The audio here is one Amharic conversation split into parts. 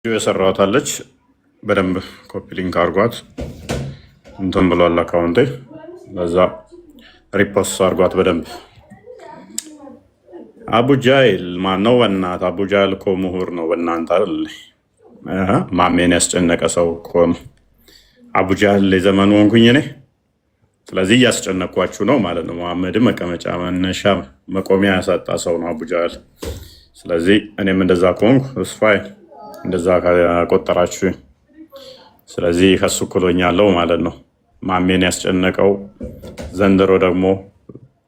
የሰራታለች በደንብ ኮፒ ሊንክ አርጓት እንትን ብሏል አካውንቴ በዛ ሪፖስት አርጓት በደንብ። አቡጃይል ማነው? በእናትህ አቡጃይል እኮ ምሁር ነው በእናንተ አይደል? ማሜን ያስጨነቀ ሰው እኮ ነው አቡጃይል የዘመኑ ሆንኩኝ እኔ። ስለዚህ እያስጨነኳችሁ ነው ማለት ነው። መሐመድ መቀመጫ መነሻ መቆሚያ ያሳጣ ሰው ነው አቡጃይል። ስለዚህ እኔም እንደዛ ከሆንኩ እስፋይ እንደዛ ቆጠራችሁ። ስለዚህ ከሱ እኩሎኛለሁ ማለት ነው። ማሜን ያስጨነቀው ዘንድሮ ደግሞ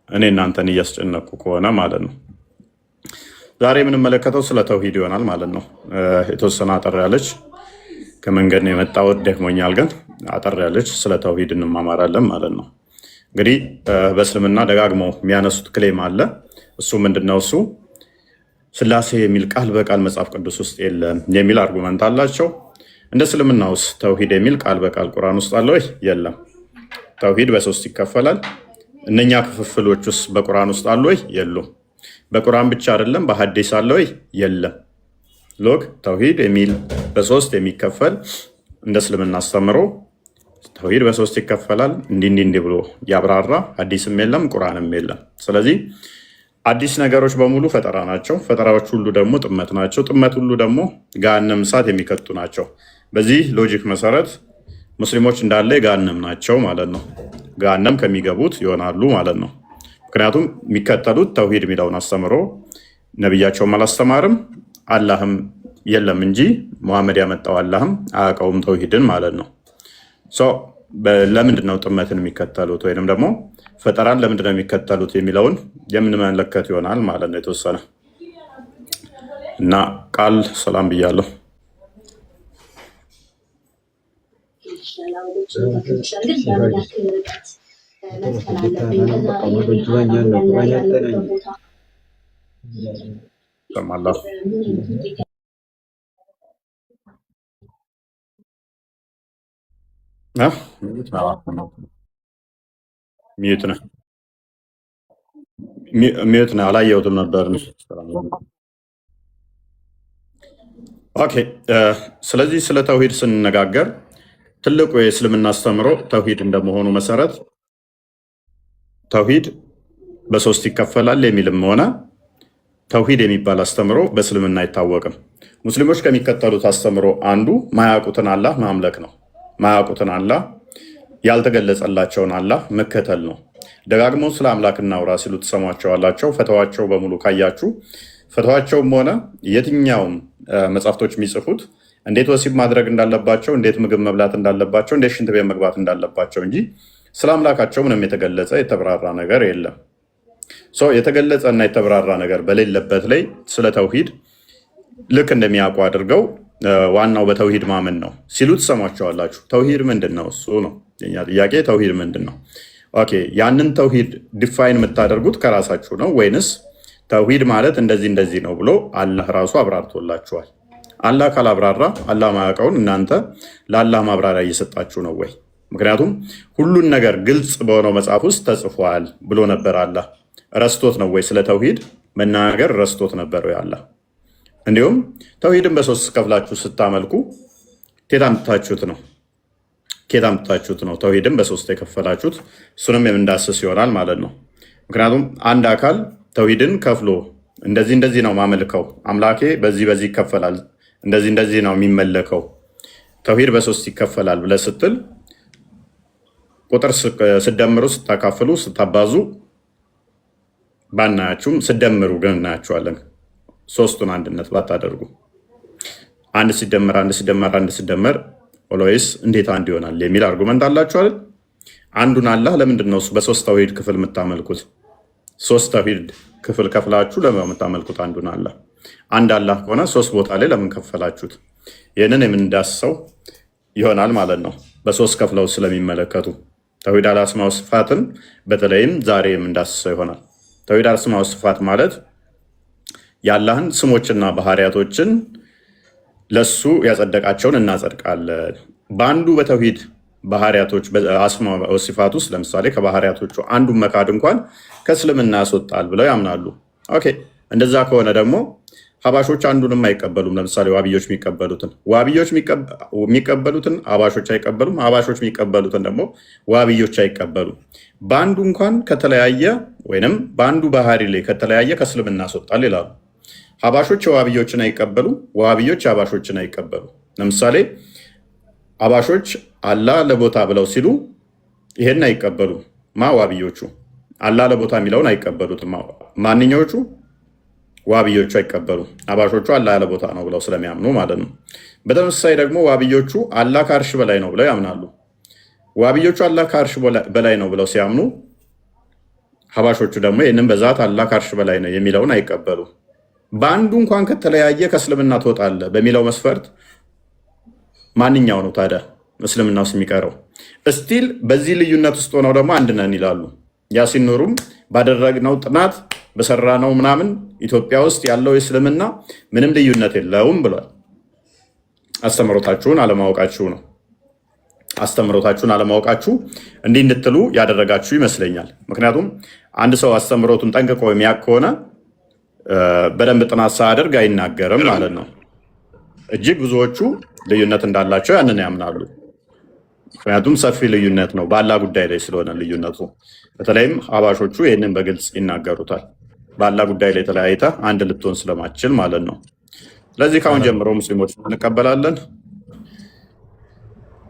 እኔ እናንተን እያስጨነቅኩ ከሆነ ማለት ነው። ዛሬ የምንመለከተው ስለ ተውሂድ ይሆናል ማለት ነው። የተወሰነ አጠር ያለች ከመንገድ ነው የመጣሁት ደክሞኛል፣ ግን አጠር ያለች ስለ ተውሂድ እንማማራለን ማለት ነው። እንግዲህ በእስልምና ደጋግመው የሚያነሱት ክሌም አለ። እሱ ምንድነው? እሱ ስላሴ የሚል ቃል በቃል መጽሐፍ ቅዱስ ውስጥ የለም የሚል አርጉመንት አላቸው። እንደ እስልምና ውስጥ ተውሂድ የሚል ቃል በቃል ቁርአን ውስጥ አለ ወይ? የለም። ተውሂድ በሶስት ይከፈላል። እነኛ ክፍፍሎች ውስጥ በቁርአን ውስጥ አለ ወይ? የሉም። በቁርአን ብቻ አይደለም በሐዲስ አለ ወይ? የለም። ሎክ ተውሂድ የሚል በሶስት የሚከፈል እንደ እስልምና አስተምሮ ተውሂድ በሶስት ይከፈላል እንዲህ ብሎ ያብራራ ሐዲስም የለም ቁርአንም የለም። ስለዚህ አዲስ ነገሮች በሙሉ ፈጠራ ናቸው። ፈጠራዎች ሁሉ ደግሞ ጥመት ናቸው። ጥመት ሁሉ ደግሞ ገሃነም እሳት የሚከቱ ናቸው። በዚህ ሎጂክ መሰረት ሙስሊሞች እንዳለ ገሃነም ናቸው ማለት ነው። ገሃነም ከሚገቡት ይሆናሉ ማለት ነው። ምክንያቱም የሚከተሉት ተውሂድ የሚለውን አስተምሮ ነቢያቸውም አላስተማርም፣ አላህም የለም እንጂ መሐመድ ያመጣው አላህም አያውቀውም ተውሂድን ማለት ነው። ለምንድን ነው ጥመትን የሚከተሉት ወይንም ደግሞ ፈጠራን ለምንድን ነው የሚከተሉት የሚለውን የምንመለከት ይሆናል ማለት ነው። የተወሰነ እና ቃል ሰላም ብያለሁ። ሰማለሁ ሚዩት ነህ አላየሁትም ነበር። ኦኬ። ስለዚህ ስለ ተውሂድ ስንነጋገር ትልቁ የእስልምና አስተምሮ ተውሂድ እንደመሆኑ መሰረት ተውሂድ በሶስት ይከፈላል የሚልም ሆነ ተውሂድ የሚባል አስተምሮ በእስልምና አይታወቅም። ሙስሊሞች ከሚከተሉት አስተምሮ አንዱ ማያውቁትን አላህ ማምለክ ነው። ማያውቁትን አላህ ያልተገለጸላቸውን አላህ መከተል ነው። ደጋግሞ ስለ አምላክ እናውራ ሲሉ ትሰሟቸዋላቸው። ፈተዋቸው በሙሉ ካያችሁ ፈተዋቸውም ሆነ የትኛውም መጽሐፍቶች የሚጽፉት እንዴት ወሲብ ማድረግ እንዳለባቸው፣ እንዴት ምግብ መብላት እንዳለባቸው፣ እንዴት ሽንት ቤት መግባት እንዳለባቸው እንጂ ስለ አምላካቸው ምንም የተገለጸ የተብራራ ነገር የለም። የተገለጸ እና የተብራራ ነገር በሌለበት ላይ ስለ ተውሂድ ልክ እንደሚያውቁ አድርገው ዋናው በተውሂድ ማመን ነው ሲሉ ትሰሟቸዋላችሁ። ተውሂድ ምንድን ነው? እሱ ነው የኛ ጥያቄ። ተውሂድ ምንድን ነው? ኦኬ፣ ያንን ተውሂድ ዲፋይን የምታደርጉት ከራሳችሁ ነው ወይንስ ተውሂድ ማለት እንደዚህ ነው ብሎ አላህ ራሱ አብራርቶላችኋል? አላህ ካላብራራ አላህ ማያውቀውን እናንተ ለአላህ ማብራሪያ እየሰጣችሁ ነው ወይ? ምክንያቱም ሁሉን ነገር ግልጽ በሆነው መጽሐፍ ውስጥ ተጽፏል ብሎ ነበር አላህ። ረስቶት ነው ወይ? ስለ ተውሂድ መናገር ረስቶት ነበር ወይ አላህ? እንዲሁም ተውሂድን በሶስት ከፍላችሁ ስታመልኩ ኬት አምጥታችሁት ነው ተውሂድን በሶስት የከፈላችሁት? እሱንም የምንዳስስ ይሆናል ማለት ነው። ምክንያቱም አንድ አካል ተውሂድን ከፍሎ እንደዚህ ነው ማመልከው፣ አምላኬ በዚህ ይከፈላል፣ እንደዚህ ነው የሚመለከው፣ ተውሂድ በሶስት ይከፈላል ብለህ ስትል ቁጥር ስደምሩ፣ ስታካፍሉ፣ ስታባዙ ባናያችሁም ስደምሩ ግን እናያችኋለን። ሶስቱን አንድነት ባታደርጉ አንድ ሲደመር ኦሎይስ እንዴት አንድ ይሆናል የሚል አርጉመንት አላችሁ አይደል? አንዱን አላህ ለምንድን ነው በሶስት ተውሂድ ክፍል የምታመልኩት? ሶስት ተውሂድ ክፍል ከፍላችሁ ለምን የምታመልኩት አንዱን አላህ? አንድ አላህ ከሆነ ሶስት ቦታ ላይ ለምን ከፈላችሁት? ይህንን የምንዳስሰው ይሆናል ማለት ነው። በሶስት ከፍለው ስለሚመለከቱ ተውሂድ አልአስማው ሲፋትን በተለይም ዛሬ የምንዳስሰው ይሆናል። ተውሂድ አልአስማው ሲፋት ማለት የአላህን ስሞችና ባህሪያቶችን ለሱ ያጸደቃቸውን እናጸድቃለን። በአንዱ በተውሂድ ባህሪያቶች በአስማ ወሲፋት ውስጥ ለምሳሌ ከባህሪያቶቹ አንዱን መካድ እንኳን ከእስልምና ያስወጣል ብለው ያምናሉ። ኦኬ፣ እንደዛ ከሆነ ደግሞ ሀባሾች አንዱንም አይቀበሉም። ለምሳሌ ዋብዮች የሚቀበሉትን ሀባሾች አይቀበሉም። ሀባሾች የሚቀበሉትን ደግሞ ዋብዮች አይቀበሉም። በአንዱ እንኳን ከተለያየ ወይንም በአንዱ ባህሪ ላይ ከተለያየ ከእስልምና ያስወጣል ይላሉ። ሀባሾች የዋብዮችን አይቀበሉም። ዋብዮች የሀባሾችን አይቀበሉም። ለምሳሌ ሀባሾች አላህ ለቦታ ብለው ሲሉ ይሄን አይቀበሉም። ዋብዮቹ አላህ ለቦታ የሚለውን አይቀበሉትም። ማንኛዎቹ ዋብዮቹ አይቀበሉም። ሀባሾቹ አላህ ያለ ቦታ ነው ብለው ስለሚያምኑ ማለት ነው። በተመሳሳይ ደግሞ ዋብዮቹ አላህ ከአርሽ በላይ ነው ብለው ያምናሉ። ዋብዮቹ አላህ ከአርሽ በላይ ነው ብለው ሲያምኑ፣ ሀባሾቹ ደግሞ ይህንን በዛት አላህ ከአርሽ በላይ ነው የሚለውን አይቀበሉም። በአንዱ እንኳን ከተለያየ ከእስልምና ትወጣለህ በሚለው መስፈርት ማንኛው ነው ታዲያ እስልምና ውስጥ የሚቀረው? እስቲል በዚህ ልዩነት ውስጥ ሆነው ደግሞ አንድ ነን ይላሉ። ያሲን ኑሩም ባደረግነው ጥናት በሰራነው ምናምን ኢትዮጵያ ውስጥ ያለው እስልምና ምንም ልዩነት የለውም ብሏል። አስተምሮታችሁን አለማወቃችሁ ነው። አስተምሮታችሁን አለማወቃችሁ እንዲህ እንድትሉ ያደረጋችሁ ይመስለኛል። ምክንያቱም አንድ ሰው አስተምሮቱን ጠንቅቆ የሚያውቅ ከሆነ በደንብ ጥናት ሳያደርግ አይናገርም ማለት ነው። እጅግ ብዙዎቹ ልዩነት እንዳላቸው ያንን ያምናሉ። ምክንያቱም ሰፊ ልዩነት ነው በአላህ ጉዳይ ላይ ስለሆነ ልዩነቱ። በተለይም ሀባሾቹ ይህንን በግልጽ ይናገሩታል። በአላህ ጉዳይ ላይ ተለያይተ አንድ ልትሆን ስለማችል ማለት ነው። ስለዚህ ከአሁን ጀምሮ ሙስሊሞች እንቀበላለን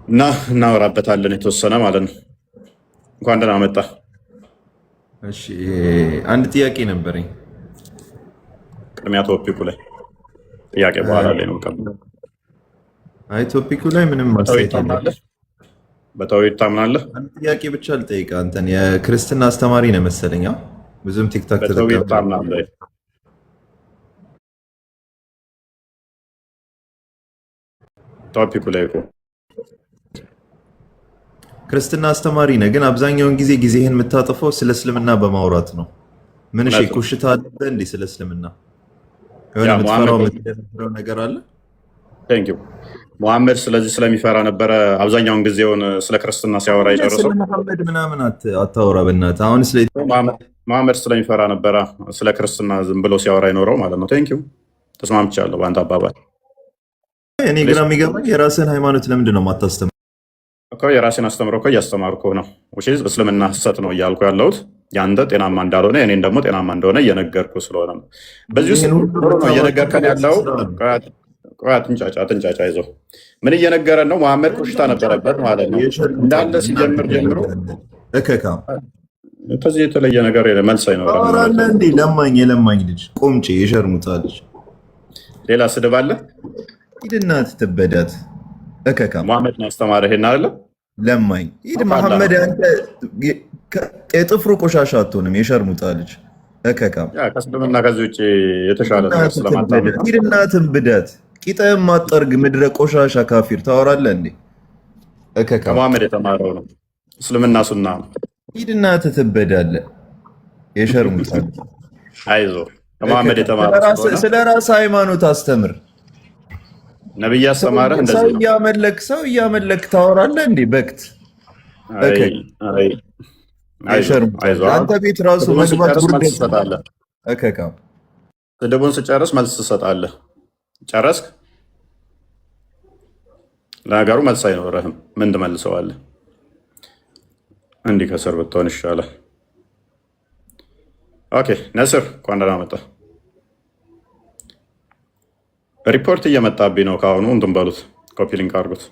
እና እናወራበታለን የተወሰነ ማለት ነው። እንኳን ደህና መጣ። እሺ አንድ ጥያቄ ነበረኝ። ቅድሚያ ቶፒኩ ላይ ጥያቄ በኋላ ላይ ነው። አይ ቶፒኩ ላይ ምንም ማስተያየት የለም። በተውሂድ ታምናለህ? አንድ ጥያቄ ብቻ ልጠይቅ። አንተን የክርስትና አስተማሪ ነህ መሰለኝ። ብዙም ቲክታክ በተውሂድ ታምናለህ? ቶፒኩ ላይ እኮ ክርስትና አስተማሪ ነህ፣ ግን አብዛኛውን ጊዜ ጊዜህን የምታጠፈው ስለ እስልምና በማውራት ነው። ምን እሺ ኩሽታ አለብህ እንዴ? ስለ እስልምና የሆነ የምትፈራው ነገር አለ? ቴንክ ዩ ሙሐመድ ስለዚህ ስለሚፈራ ነበረ አብዛኛውን ጊዜውን ስለ ክርስትና ሲያወራ የጨረሰው። ስለ መሐመድ ምናምን አታወራ በእናትህ። አሁን ስለ ሙሐመድ ስለሚፈራ ነበረ ስለ ክርስትና ዝም ብሎ ሲያወራ ይኖረው ማለት ነው። ቴንክ ዩ ተስማምቻለሁ በአንተ አባባል። እኔ ግራ የሚገባኝ የራስህን ሃይማኖት ለምንድን ነው የማታስተምረው? የራሴን አስተምሮ እኮ እያስተማርኩ ነው። እስልምና ሐሰት ነው እያልኩ ያለሁት ያንተ ጤናማ እንዳልሆነ እኔን ደግሞ ጤናማ እንደሆነ እየነገርኩ ስለሆነ ነው። በዚህ ውስጥ ነው እየነገርከን ያለው። አትንጫጫ ይዘው ምን እየነገረን ነው? መሐመድ ኩሽታ ነበረበት ማለት ነው እንዳለ ሲጀምር ጀምሮ ከዚህ የተለየ ነገር መልስ አይኖርም። እንዲ ለማኝ የለማኝ ልጅ ቆምጬ የሸርሙጣ ልጅ ሌላ ስድብ አለ። ሂድና ትበዳት እከካም መሐመድ ነው ያስተማረህ ይሄን አይደለም ለማኝ ሂድ መሐመድ አንተ የጥፍሩ ቆሻሻ አትሆንም የሸርሙጣ ልጅ እከካም ከእስልምና ከዚህ ውጭ የተሻለ ነገር ስለማታውቅ ሂድና ትንብዳት ቂጠህን ማጠርግ ምድረ ቆሻሻ ካፊር ታወራለህ እንዴ? እከካም መሐመድ የተማረው ነው እስልምና ሱና ነው። ሂድና ትበዳለህ የሸርሙጣ አይዞህ ከመሐመድ የተማረው ስለ ራስ ሃይማኖት አስተምር። ነብይ ያስተማረህ እንደዚህ ነው። ሰው እያመለክ ታወራለህ እንዴ? በክት አንተ ቤት ራሱ መግባት ትሰጣለህ። እከካም ስድቡን ስጨርስ መልስ ትሰጣለህ። ጨረስክ? ለነገሩ መልስ አይኖርህም። ምን ትመልሰዋለህ? እንዲህ ከስር ብትሆን ይሻላል። ኦኬ ነስር እንኳን ደህና መጣህ። ሪፖርት እየመጣብኝ ነው። ከአሁኑ እንትን በሉት፣ ኮፒ ሊንክ አድርጉት።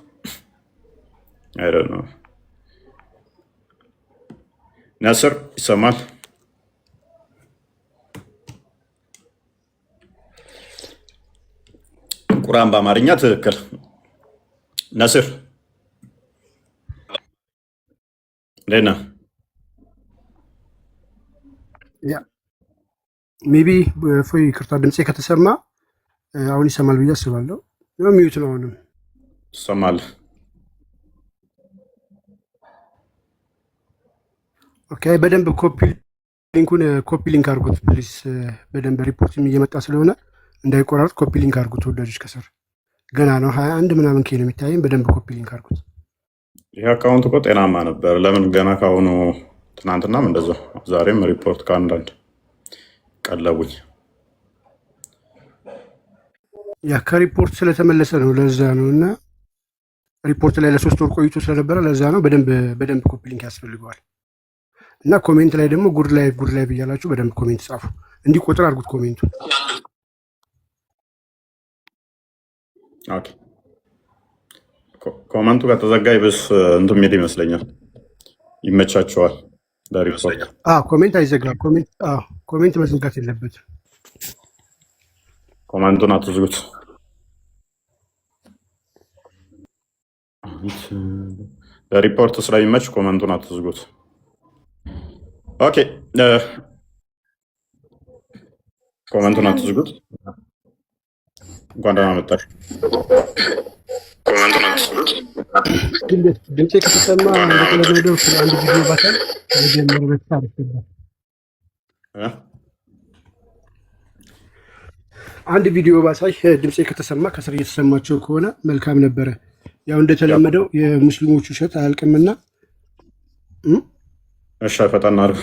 ነስር ይሰማል? ቁርአን በአማርኛ ትክክል። ነስር እንዴት ነህ? ሜቢ ፎይ ይቅርታ፣ ድምፄ ከተሰማ አሁን ይሰማል ብዬ አስባለሁ። ሚዩት ነው። አሁንም ትሰማለህ? ኦኬ። በደንብ ኮፒ ሊንክ አድርጉት ፕሊስ። በደንብ ሪፖርትም እየመጣ ስለሆነ እንዳይቆራረጥ ኮፒ ሊንክ አድርጉት ወዳጆች። ከስር ገና ነው 21 ምናምን ኬ ነው የሚታየኝ። በደንብ ኮፒ ሊንክ አድርጉት። ይህ አካውንት እኮ ጤናማ ነበር። ለምን ገና ካሁኑ? ትናንትናም እንደዛው ዛሬም ሪፖርት ከአንዳንድ ቀለቡኝ። ያ ከሪፖርት ስለተመለሰ ነው፣ ለዛ ነው። እና ሪፖርት ላይ ለ3 ወር ቆይቶ ስለነበረ ለዛ ነው። በደንብ ኮፒ ሊንክ ያስፈልገዋል። እና ኮሜንት ላይ ደግሞ ጉድ ላይ ብያላችሁ በደንብ ኮሜንት ጻፉ፣ እንዲቆጥር አድርጉት ኮሜንቱን። ኦኬ ኮመንቱ ከተዘጋ ይብስ እንትን የሚል ይመስለኛል። ይመቻቸዋል ለሪፖርት። ኮሜንት አይዘጋም። ኮሜንት መዘጋት የለበትም። ኮመንቱን አትዝጉት። ለሪፖርት ስለሚመች ኮመንቱን አትዝጉት። ኦኬ ኮመንቱን አትዝጉት። እንኳን ደህና መጣሽ። ኮመንቱን አትዝጉት። ድምፄ ከተሰማ እንደተለመደው ስለ አንድ ቪዲዮ ባታል መጀመር በተሳለ አንድ ቪዲዮ ባሳይ ድምፄ ከተሰማ ከስር እየተሰማቸው ከሆነ መልካም ነበረ። ያው እንደተለመደው የሙስሊሞች ውሸት አያልቅምና እሺ፣ ፈጣን አድርጉ።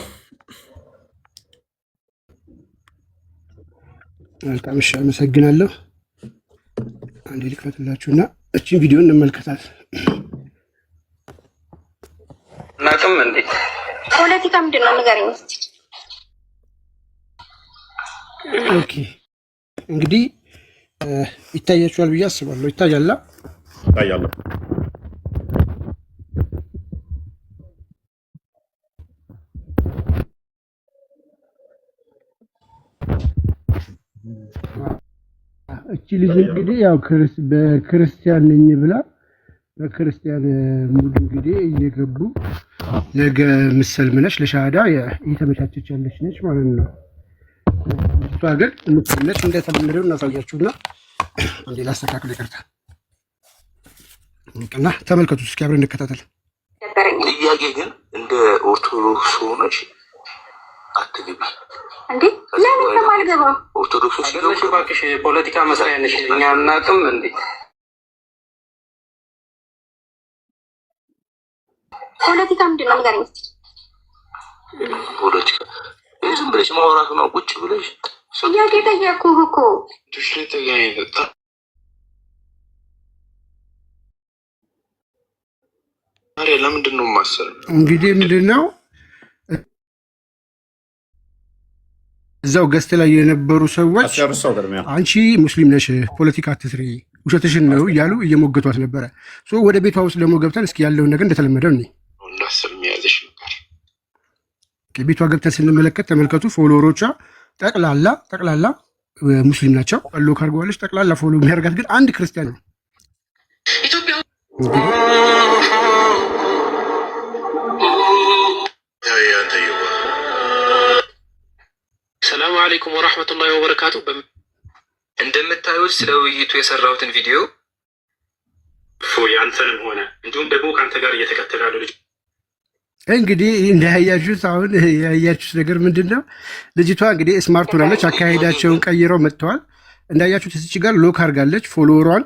መልካም እሺ፣ አመሰግናለሁ። አንዴ ልክፈትላችሁና እቺን ቪዲዮ እንመልከታት። እናቅም እንዴ ፖለቲካ ምንድን ነው ንገረኝ እስኪ። ኦኬ እንግዲህ ይታያችኋል ብዬ አስባለሁ። ይታያላ? ይታያል። እቺ ልጅ እንግዲህ ያው በክርስቲያን ነኝ ብላ በክርስቲያን ሙሉ እንግዲህ እየገቡ ነገ ምሰልም ነች ለሻሃዳ እየተመቻቸች ያለች ነች ማለት ነው። እሷ ግን ሙስሊም ነች። እንደተለመደው እናሳያችሁና አንዴ ላስተካክል፣ ይቅርታ እና ተመልከቱ እስኪ አብረን እንከታተል። ጥያቄ ግን እንደ ኦርቶዶክስ ሆነች አትግቢ እንዴ? ለምን ተማልገባ? ኦርቶዶክሶች ስለሽ ባክሽ ፖለቲካ መስሪያ ነሽ፣ እኛ እናቅም እንዴ? ፖለቲካ ምንድን ነው ንገረኝ እስኪ። ፖለቲካ ዝም ብለሽ ማውራት ነው። ቁጭ ብለሽ ጥያቄ ጠየኩህ እኮ ትሽ ተገናኝ ተጣ አሬ ለምንድን ነው ማሰር? እንግዲህ ምንድነው እዛው ገስት ላይ የነበሩ ሰዎች አንቺ ሙስሊም ነሽ ፖለቲካ አትስሪ ውሸትሽን ነው እያሉ እየሞገቷት ነበረ። ወደ ቤቷ ውስጥ ደግሞ ገብተን እስኪ ያለውን ነገር እንደተለመደው እኔ እንዳስር የሚያዘሽ ነበር። ቤቷ ገብተን ስንመለከት ተመልከቱ። ፎሎወሮቿ ጠቅላላ ሙስሊም ናቸው። ሎክ አድርገዋለች። ጠቅላላ ፎሎ የሚያደርጋት ግን አንድ ክርስቲያን ነው። ሰላም አለይኩም ወራህመቱላሂ ወበረካቱ። እንደምታዩት ስለ ውይይቱ የሰራሁትን ቪዲዮ ያንተንም ሆነ እንዲሁም ደግሞ ከአንተ ጋር እየተከተሉ ያሉ ልጅ እንግዲህ እንዳያያችሁት አሁን ያያችሁት ነገር ምንድን ነው? ልጅቷ እንግዲህ ስማርት ሆናለች። አካሄዳቸውን ቀይረው መጥተዋል። እንዳያችሁት እዚች ጋር ሎክ አድርጋለች። ፎሎወሯን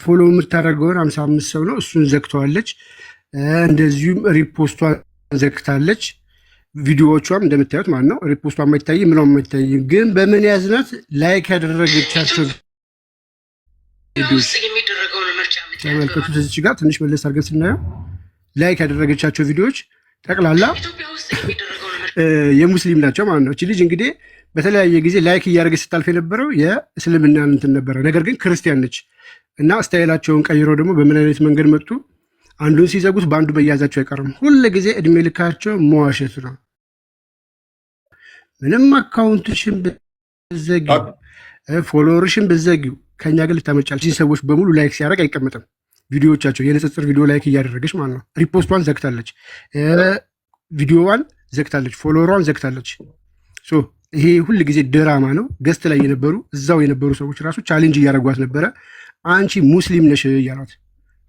ፎሎ የምታደርገውን 55 ሰው ነው፣ እሱን ዘግተዋለች። እንደዚሁም ሪፖስቷን ዘግታለች። ቪዲዮዎቿም እንደምታዩት ማለት ነው ሪፖስቷ የማይታይ ምንም የማይታይ ግን በምን ያዝናት ላይክ ያደረገቻቸው ቪዲዮዎች ተመልከቱት። እዚች ጋር ትንሽ መለስ አድርገን ስናየው ላይክ ያደረገቻቸው ቪዲዮዎች ጠቅላላ የሙስሊም ናቸው ማለት ነው። እቺ ልጅ እንግዲህ በተለያየ ጊዜ ላይክ እያደረገች ስታልፍ የነበረው የእስልምና እንትን ነበረ። ነገር ግን ክርስቲያን ነች እና ስታይላቸውን ቀይረው ደግሞ በምን አይነት መንገድ መጡ? አንዱን ሲዘጉት በአንዱ መያዛቸው አይቀርም። ሁሉ ጊዜ እድሜ ልካቸው መዋሸት ነው። ምንም አካውንትሽን ብዘጊው ፎሎወርሽን ብዘጊው ከኛ ግን ልታመጫለች። ሰዎች በሙሉ ላይክ ሲያደርግ አይቀመጥም። ቪዲዮዎቻቸው የንጽጽር ቪዲዮ ላይክ እያደረገች ማለት ነው። ሪፖስቷን ዘግታለች፣ ቪዲዮዋን ዘግታለች፣ ፎሎወሯን ዘግታለች። ይሄ ሁል ጊዜ ድራማ ነው። ገስት ላይ የነበሩ እዛው የነበሩ ሰዎች ራሱ ቻሌንጅ እያደረጓት ነበረ። አንቺ ሙስሊም ነሽ እያሏት፣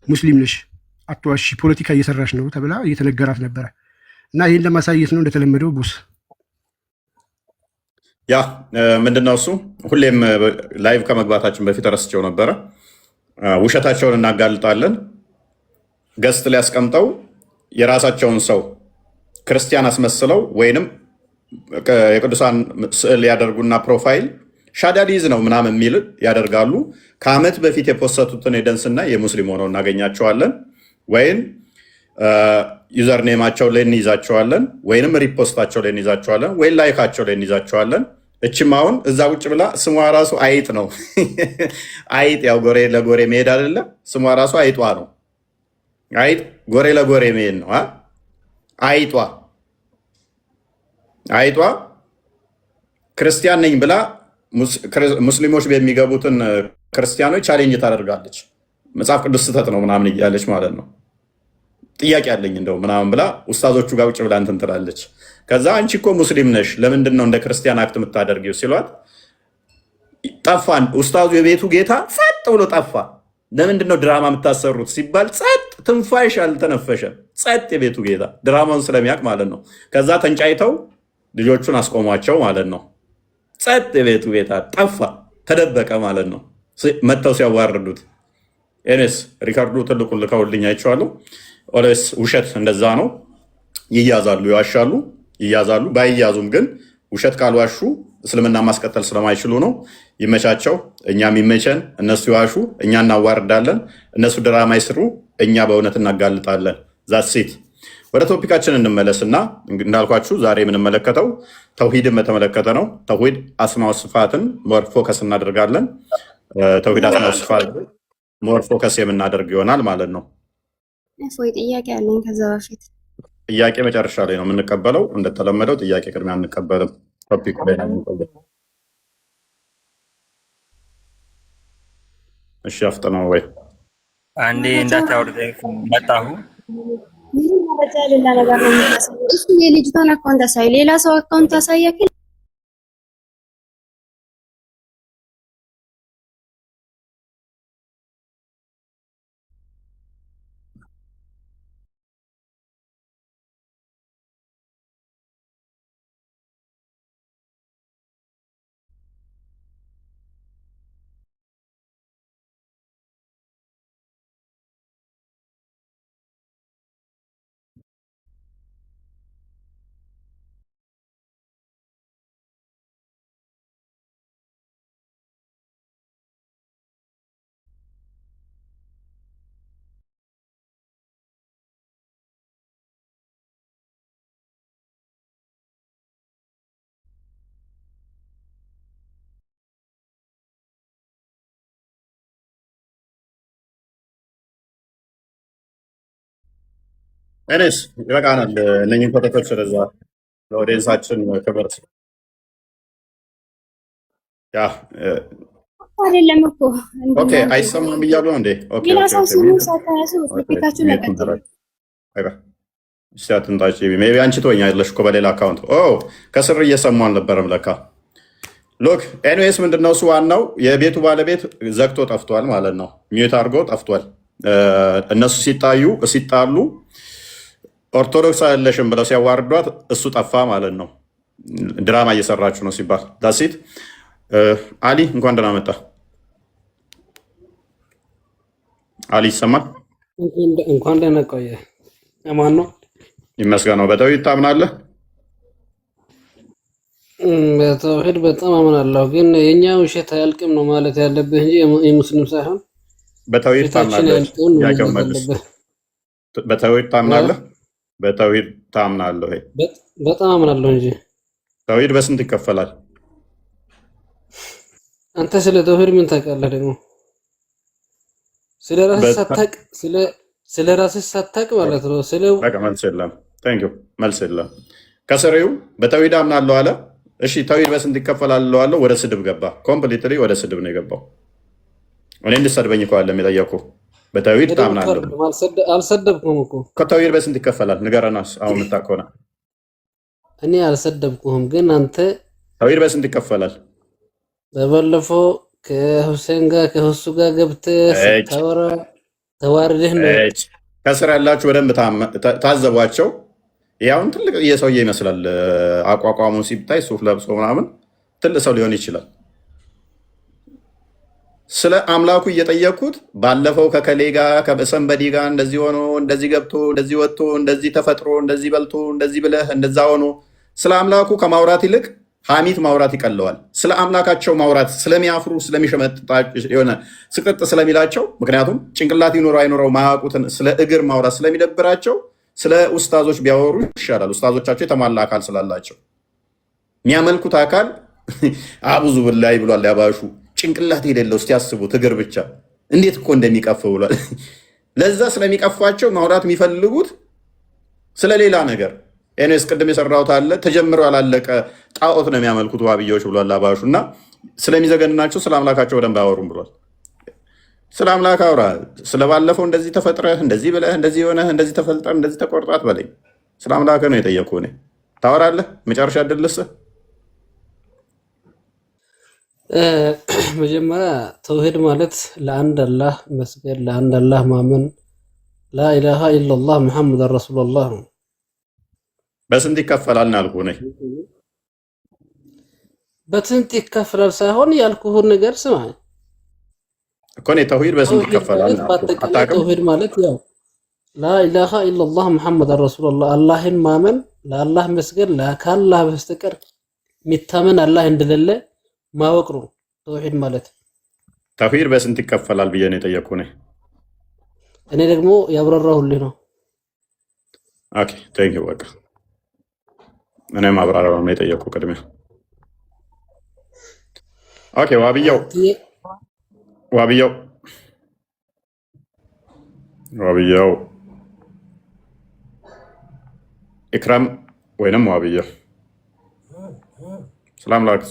ሙስሊም ነሽ አትዋሺ፣ ፖለቲካ እየሰራሽ ነው ተብላ እየተነገራት ነበረ። እና ይህን ለማሳየት ነው እንደተለመደው ቡስ ያ ምንድነው እሱ ሁሌም ላይቭ ከመግባታችን በፊት ረስቸው ነበረ። ውሸታቸውን እናጋልጣለን። ገስት ላይ ያስቀምጠው የራሳቸውን ሰው ክርስቲያን አስመስለው ወይንም የቅዱሳን ስዕል ያደርጉና ፕሮፋይል ሻዳዲዝ ነው ምናምን የሚል ያደርጋሉ። ከዓመት በፊት የፖሰቱትን ሄደን ስናይ የሙስሊም ሆነው እናገኛቸዋለን። ወይም ዩዘር ኔማቸው ላይ እንይዛቸዋለን፣ ወይንም ሪፖስታቸው ላይ እንይዛቸዋለን፣ ወይም ላይካቸው ላይ እንይዛቸዋለን። እችም አሁን እዛ ውጭ ብላ ስሟ ራሱ አይጥ ነው። አይጥ ያው ጎሬ ለጎሬ መሄድ አይደለም፣ ስሟ ራሱ አይጧ ነው። አይጥ ጎሬ ለጎሬ መሄድ ነው። አይጧ ክርስቲያን ነኝ ብላ ሙስሊሞች በሚገቡትን ክርስቲያኖች ቻሌንጅ ታደርጋለች። መጽሐፍ ቅዱስ ስህተት ነው ምናምን እያለች ማለት ነው። ጥያቄ አለኝ እንደው ምናምን ብላ ኡስታዞቹ ጋር ውጭ ብላ እንትን ትላለች። ከዛ አንቺ እኮ ሙስሊም ነሽ ለምንድን ነው እንደ ክርስቲያን አክት የምታደርጊው ሲሏት ጠፋን። ኡስታዙ የቤቱ ጌታ ጸጥ ብሎ ጠፋ። ለምንድን ነው ድራማ የምታሰሩት ሲባል ጸጥ፣ ትንፋሽ አልተነፈሸም። ጸጥ የቤቱ ጌታ ድራማውን ስለሚያውቅ ማለት ነው። ከዛ ተንጫይተው ልጆቹን አስቆሟቸው ማለት ነው። ጸጥ የቤቱ ጌታ ጠፋ፣ ተደበቀ ማለት ነው። መጥተው ሲያዋርዱት ኤኔስ ሪካርዱ ትልቁን ልከውልኝ አይቼዋለሁ። ኦልዌይስ ውሸት እንደዛ ነው። ይያዛሉ፣ ይዋሻሉ፣ ይያዛሉ። ባይያዙም ግን ውሸት ካልዋሹ እስልምና ማስቀጠል ስለማይችሉ ነው። ይመቻቸው፣ እኛም ይመቸን። እነሱ ይዋሹ፣ እኛ እናዋርዳለን። እነሱ ድራማ ይስሩ፣ እኛ በእውነት እናጋልጣለን። ዛሴት ወደ ቶፒካችን እንመለስና እንዳልኳችሁ ዛሬ የምንመለከተው ተውሂድን በተመለከተ ነው። ተውሂድ አስማው ስፋትን ሞር ፎከስ እናደርጋለን። ተውሂድ አስማው ስፋት ሞር ፎከስ የምናደርግ ይሆናል ማለት ነው። ጥያቄ አለኝ። ከዛ በፊት ጥያቄ መጨረሻ ላይ ነው የምንቀበለው። እንደተለመደው ጥያቄ ቅድሚያ አንቀበልም። ቶፒክ ላይ ነው የምንቀበለው። እሺ አፍጥነው ወይ አንዴ እንዳታወርደ መጣሁ። ምንም መረጃ የሌላ ነገር ነው የሚያሳየው። እሱ የልጅቷን አካውንት አሳይ፣ ሌላ ሰው አካውንት አሳያክ። እኔስ ይበቃናል። እነኝን ፎቶቶች ወደዛ ለኦዲየንሳችን ክብር አይደለም እኮ ኦኬ። አይሰማም እያሉ ነው እንዴ? ኦኬ ሌላ ሰው ሲሙ ኦኬ። ሳታያሱ ቶፒካችሁ ለቀጥሉ። አትንጣጭ። ሜይ ቢ አንቺ ትሆኛለሽ እኮ በሌላ አካውንት። ከስር እየሰሙ አልነበረም ለካ። ሎክ ኤኒዌይስ ምንድነው እሱ ዋናው የቤቱ ባለቤት ዘግቶ ጠፍቷል ማለት ነው። ሚዩት አድርጎ ጠፍቷል። እነሱ ሲጣሉ ኦርቶዶክስ አይደለሽም ብለው ሲያዋርዷት እሱ ጠፋ ማለት ነው። ድራማ እየሰራችሁ ነው ሲባል ዳሲት። አሊ እንኳን ደህና መጣ። አሊ ይሰማል? እንኳን ደህና ቆየ። ማን ነው? ይመስገነው። በተውሂድ ታምናለህ? በተውሂድ በጣም አምናለሁ፣ ግን የኛ ውሸት አያልቅም ነው ማለት ያለብህ እንጂ የሙስሊም ሳይሆን። በተውሂድ ታምናለህ? ያቀው መልስ። በተውሂድ ታምናለህ? በተውሂድ ታምናለህ? በጣም አምናለሁ እንጂ። ተውሂድ በስንት ይከፈላል? አንተ ስለ ተውሂድ ምን ታውቃለህ? ደግሞ ስለ ራስህ ሳታውቅ ማለት ነው። በቃ መልስ የለም። ታንክ ዩ መልስ የለም። ከስሬው በተውሂድ አምናለሁ አለ። እሺ ተውሂድ በስንት ይከፈላል አለው። ወደ ስድብ ገባ። ኮምፕሊትሊ ወደ ስድብ ነው የገባው። እኔ እንድሰድበኝ እኮ አይደለም የጠየኩህ። በተውሂድ ታምናለህ? አልሰደብኩም እኮ። ከተውሂድ በስንት ይከፈላል ንገረናስ። አሁን የምታውቅ ከሆነ እኔ አልሰደብኩህም፣ ግን አንተ ተውሂድ በስንት ይከፈላል? በባለፈው ከሁሴን ጋር ከሁሱ ጋር ገብተህ ስታወራ ተዋርደህ ነው። ከስር ያላችሁ በደንብ ታዘቧቸው። ያውን ትልቅ የሰውዬ ይመስላል አቋቋሙ ሲታይ፣ ሱፍ ለብሶ ምናምን ትልቅ ሰው ሊሆን ይችላል። ስለ አምላኩ እየጠየኩት ባለፈው ከከሌ ጋር ከሰንበዲ ጋር እንደዚህ ሆኖ እንደዚህ ገብቶ እንደዚህ ወጥቶ እንደዚህ ተፈጥሮ እንደዚህ በልቶ እንደዚህ ብለህ እንደዛ ሆኖ ስለ አምላኩ ከማውራት ይልቅ ሐሚት ማውራት ይቀለዋል። ስለ አምላካቸው ማውራት ስለሚያፍሩ ስለሚሸመጥጣቸው የሆነ ስቅጥ ስለሚላቸው፣ ምክንያቱም ጭንቅላት ይኖረው አይኖረው ማያውቁትን ስለ እግር ማውራት ስለሚደብራቸው ስለ ኡስታዞች ቢያወሩ ይሻላል። ኡስታዞቻቸው የተሟላ አካል ስላላቸው የሚያመልኩት አካል አቡዙ ብላይ ብሏል። ያባሹ ጭንቅላት የሌለው እስቲ ያስቡት፣ እግር ብቻ እንዴት እኮ እንደሚቀፍ ብሏል። ለዛ ስለሚቀፋቸው ማውራት የሚፈልጉት ስለሌላ ነገር ኤኔስ ቅድም የሰራሁት አለ ተጀምሮ ያላለቀ ጣዖት ነው የሚያመልኩት ዋብያዎች ብሏል አባሹ። እና ስለሚዘገንናቸው ስለ አምላካቸው በደንብ አያወሩም ብሏል። ስለ አምላክ አውራ፣ ስለባለፈው እንደዚህ ተፈጥረህ እንደዚህ ብለህ እንደዚህ የሆነህ እንደዚህ ተፈልጠህ እንደዚህ ተቆርጣት በለኝ። ስለ አምላክ ነው የጠየኩህ። እኔ ታወራለህ። መጨረሻ ድልስህ መጀመሪያ ተውሂድ ማለት ለአንድ አላህ መስገድ፣ ለአንድ አላህ ማመን፣ ላኢላሃ ኢላላህ ሙሐመድ ረሱሉላህ ነው። በስንት ይከፈላል አልኩህ ነኝ። በስንት ይከፈላል ሳይሆን ያልኩህን ነገር ስማ እኮ ነው። ተውሂድ በስንት ይከፈላል? በአጠቃላይ ተውሂድ ማለት ያው ላኢላሃ ኢላላህ ሙሐመድ ረሱሉላህ አላህን ማመን፣ ለአላህ መስገድ፣ ከአላህ በስተቀር የሚታመን አላህ እንደሌለ ማወቅ ነው ተውሂድ ማለት። ተውሂድ በስንት ይከፈላል ብዬ ነው የጠየኩህ ነኝ። እኔ ደግሞ ያብራራሁልህ ነው። ኦኬ ቴንክ ዩ። በቃ እኔም አብራራው ነው የጠየኩህ ቅድሚያ። ኦኬ ዋብያው ኢክራም ወይንም ዋብያው ሰላም ላክ።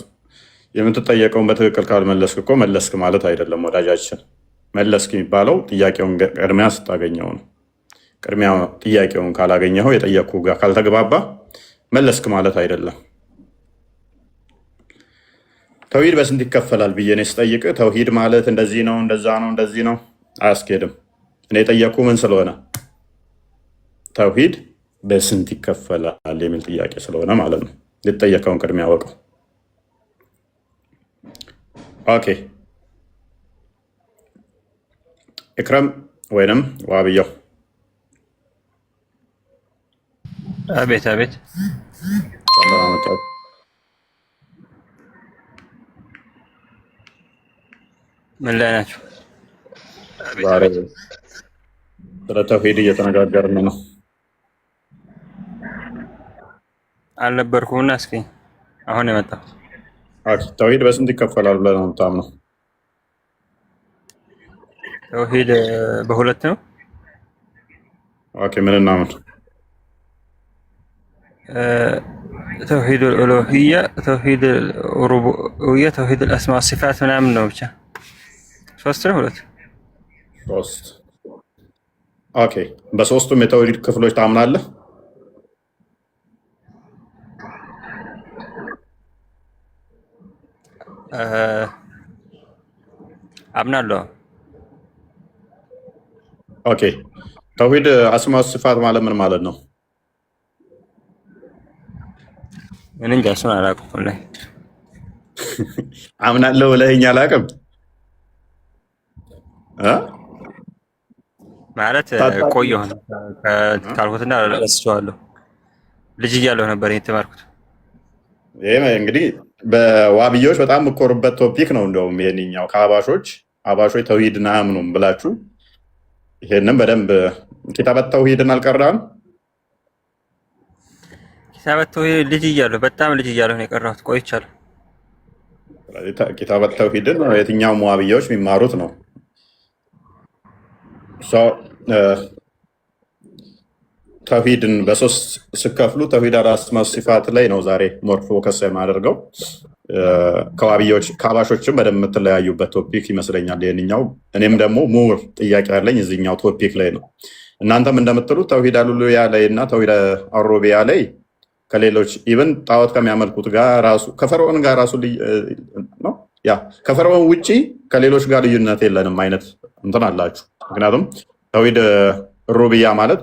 የምትጠየቀውን በትክክል ካልመለስክ እኮ መለስክ ማለት አይደለም ወዳጃችን። መለስክ የሚባለው ጥያቄውን ቅድሚያ ስታገኘው ነው። ቅድሚያ ጥያቄውን ካላገኘኸው የጠየቅኩህ ጋር ካልተግባባ መለስክ ማለት አይደለም። ተውሂድ በስንት ይከፈላል ብዬ እኔ ስጠይቅ ተውሂድ ማለት እንደዚህ ነው እንደዛ ነው እንደዚህ ነው አያስኬድም። እኔ የጠየቅኩህ ምን ስለሆነ ተውሂድ በስንት ይከፈላል የሚል ጥያቄ ስለሆነ ማለት ነው። የተጠየቀውን ቅድሚያ አወቀው። ኦኬ ኢክራም ወይንም ዋብያው አቤት አቤት። ምን ላይ ናቸው? ስለ ተውሂድ እየተነጋገርን ነው። አልነበርኩምና እስኪ አሁን የመጣው ተውሂድ በስንት ይከፈላል ብለህ ነው የምታምነው? ተውሂድ በሁለት ነው። ኦኬ ምንና ምን? ተውሂድ الألوهية ተውሂድ الربوبية ተውሂድ الأسماء والصفات ምናምን ነው። ብቻ ሶስት ነው ሁለት ሶስት። ኦኬ በሶስቱም የተውሂድ ክፍሎች ታምናለህ? አምናለሁ። ኦኬ ተውሂድ አስማው ሲፋት ማለት ምን ማለት ነው? ምን እንጃ እሱን አላውቅም ላይ አምናለሁ ብለኸኝ አላውቅም ማለት ቆየሁ ካልኩትና ረስቼዋለሁ። ልጅ እያለሁ ነበር የተማርኩት። ይሄ እንግዲህ በዋብያዎች በጣም የምኮሩበት ቶፒክ ነው። እንደውም ይሄንኛው ከአባሾች ተውሂድን አያምኑም ብላችሁ ይሄንን በደንብ ኪታበት ተውሂድን አልቀራም። ኪታበት ተውሂድ ልጅ እያለሁ በጣም ልጅ እያለሁ ነው የቀራሁት። ቆይቻለሁ። ኪታበት ተውሂድን የትኛው ዋብያዎች የሚማሩት ነው። ተውሂድን በሶስት ስከፍሉ ተውሂድ አስማው ሲፋት ላይ ነው ዛሬ ሞር ፎከስ የማደርገው። ከአባሾችም በደንብ የምትለያዩበት ቶፒክ ይመስለኛል ይህንኛው። እኔም ደግሞ ሙር ጥያቄ ያለኝ እዚኛው ቶፒክ ላይ ነው። እናንተም እንደምትሉት ተውሂድ አሉሉያ ላይ እና ተውሂድ አሩቡቢያ ላይ ከሌሎች ኢቭን ጣዖት ከሚያመልኩት ጋር ራሱ ከፈርዖን ጋር ራሱ ነው ከፈርዖን ውጪ ከሌሎች ጋር ልዩነት የለንም አይነት እንትን አላችሁ። ምክንያቱም ተውሂድ ሩቡቢያ ማለት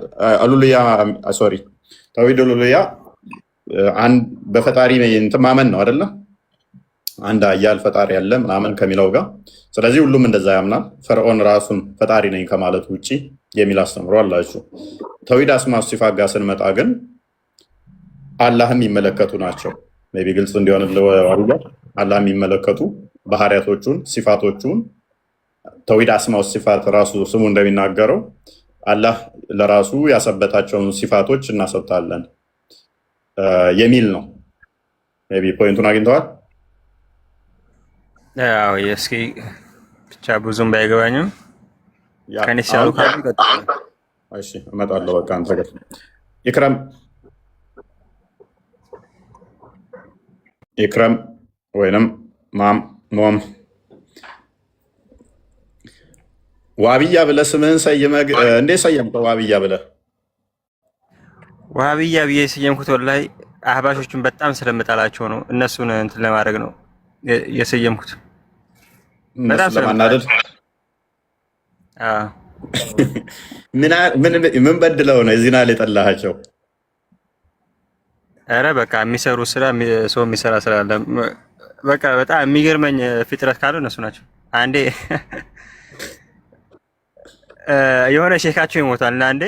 ተውሂድ ሉሉያ በፈጣሪ እንትን ማመን ነው አይደለ? አንድ ኃያል ፈጣሪ ያለ ምናምን ከሚለው ጋር። ስለዚህ ሁሉም እንደዛ ያምናል። ፈርዖን ራሱን ፈጣሪ ነኝ ከማለት ውጪ የሚል አስተምሮ አላችሁ። ተውሂድ አስማው ሲፋት ጋር ስንመጣ ግን አላህም ይመለከቱ ናቸው። ሜይ ቢ ግልጽ እንዲሆንልህ አድርገህ አላህ የሚመለከቱ ባህሪያቶቹን ሲፋቶቹን ተውሂድ አስማው ሲፋት ራሱ ስሙ እንደሚናገረው አላህ ለራሱ ያሰበታቸውን ሲፋቶች እናሰብታለን የሚል ነው። ሜይ ቢ ፖይንቱን አግኝተዋል? ያው እስኪ ብቻ ብዙም ባይገባኝም ከኔ ሲያሉ ካሉ ቀጥታ እሺ እመጣለሁ። በቃ አንተ ጋር ኢክረም ወይንም ሞም ዋብያ ብለህ ስምህን ሰይመህ እንዴት ሰየምከው? ዋብያ ብለህ ዋሃብያ ብዬ የሰየምኩት ወላሂ አህባሾቹን በጣም ስለምጠላቸው ነው። እነሱን እንትን ለማድረግ ነው የሰየምኩት። በጣም ስለማናደድ አዎ። ምን በድለው ነው እዚህ ናል የጠላሃቸው? ኧረ በቃ የሚሰሩ ስራ ሰው የሚሰራ ስራ አለ። በቃ በጣም የሚገርመኝ ፍጥረት ካሉ እነሱ ናቸው። አንዴ የሆነ ሼካቸው ይሞታል እና አንዴ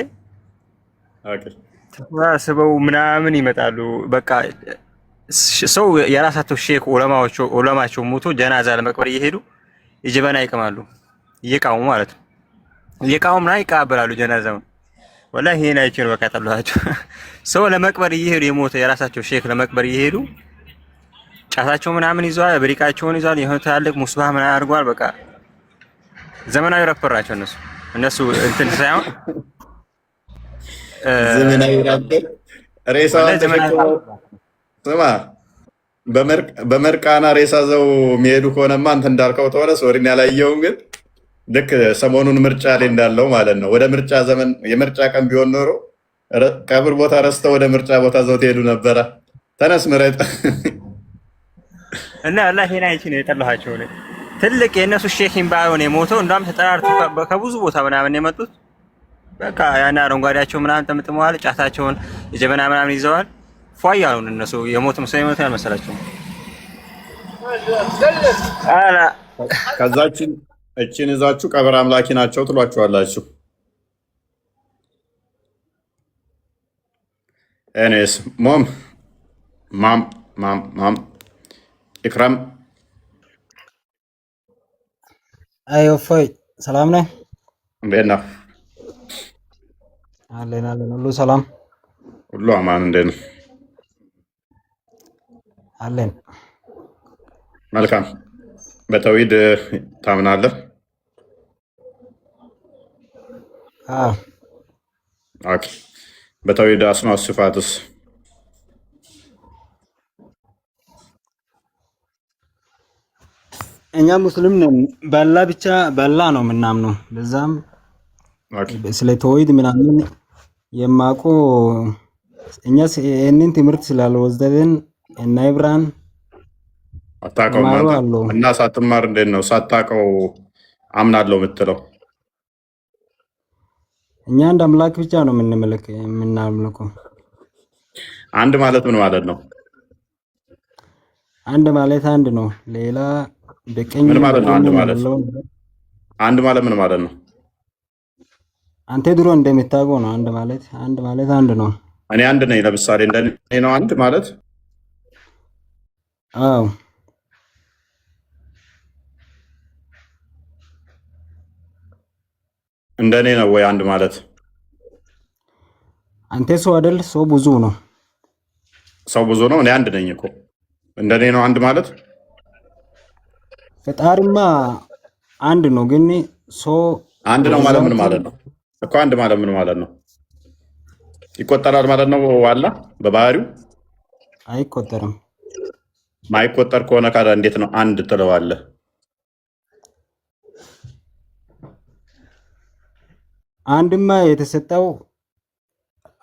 ተሰባስበው ምናምን ይመጣሉ። በቃ ሰው የራሳቸው ሼክ ዑለማቸው ሞቶ ጀናዛ ለመቅበር እየሄዱ የጀበና ይቅማሉ፣ እየቃሙ ማለት ነው። እየቃሙ ምናምን ይቀባበላሉ ጀናዛውን። ወላሂ ይሄን አይቼ ነው በቃ ጠላኋቸው። ሰው ለመቅበር እየሄዱ የሞተ የራሳቸው ሼክ ለመቅበር እየሄዱ ጫታቸው ምናምን ይዘዋል፣ ብሪቃቸውን ይዘዋል፣ የሆነ ትላልቅ ሙስባህ ምናምን አድርገዋል። በቃ ዘመናዊ ራፐር ናቸው እነሱ እንትን ሳይሆን ዘመናዊ ራፐር ሬሳውን ተሸክመው ስማ፣ በመርቃና ሬሳ ዘው የሚሄዱ ከሆነማ አንተ እንዳልከው ተሆነ ሶሪን ያላየውን ግን ልክ ሰሞኑን ምርጫ ላይ እንዳለው ማለት ነው። ወደ ምርጫ ዘመን የምርጫ ቀን ቢሆን ኖሮ ቀብር ቦታ ረስተው ወደ ምርጫ ቦታ ዘው ትሄዱ ነበረ። ተነስ ምረጥ እና አላህ ሄና አይቺ ነው የጠላኋቸው። ትልቅ የእነሱ ሼክ ባይሆን የሞተው እንዳም ተጠራርቶ ከብዙ ቦታ ምናምን የመጡት በቃ ያን አረንጓዴያቸው ምናምን ጠምጥመዋል፣ ጫታቸውን የጀበና ምናምን ይዘዋል። ፏያሉ እነሱ የሞቱም ሰው የሞተ ያልመሰላቸው። አላ ከዛችን እቺን ይዛችሁ ቀብር አምላኪ ናቸው ትሏቸዋላችሁ። እኔስ ማም ኢክራም አዮ ፎይ ሰላም ነህ? እንዴት ነህ? አለን ሁሉ ሰላም፣ ሁሉ አማን። እንዴት ነው? አለን። መልካም። በተውሂድ ታምናለህ? አዎ። ኦኬ። በተውሂድ አስማው ሲፋትስ? እኛ ሙስሊም ነን። በላ ነው የምናምነው። ለዛም ስለ ተውሂድ ምናምን የማቆ እኛ ይህንን ትምህርት ስላልወሰድን እና ኢብራን አታውቀውም እና ሳትማር እንዴት ነው ሳታውቀው አምናለሁ የምትለው? እኛ አንድ አምላክ ብቻ ነው የምናምልከው። አንድ ማለት ምን ማለት ነው? አንድ ማለት አንድ ነው። ሌላ በቀኝ ምን ማለት ነው? አንድ ማለት ምን ማለት ነው? አንተ ድሮ እንደምታውቀው ነው። አንድ ማለት አንድ ነው። እኔ አንድ ነኝ። ለምሳሌ እንደኔ ነው አንድ ማለት? አዎ። እንደኔ ነው ወይ አንድ ማለት? አንተ ሰው አይደል? ሰው ብዙ ነው። ሰው ብዙ ነው። እኔ አንድ ነኝ እኮ። እንደኔ ነው አንድ ማለት? ፈጣሪማ አንድ ነው፣ ግን ሰው አንድ ነው ማለት ምን ማለት ነው እኮ? አንድ ማለት ምን ማለት ነው? ይቆጠራል ማለት ነው? ዋላ በባህሪው አይቆጠርም። ማይቆጠር ከሆነ ካዳ እንዴት ነው አንድ ትለዋለህ? አንድማ የተሰጠው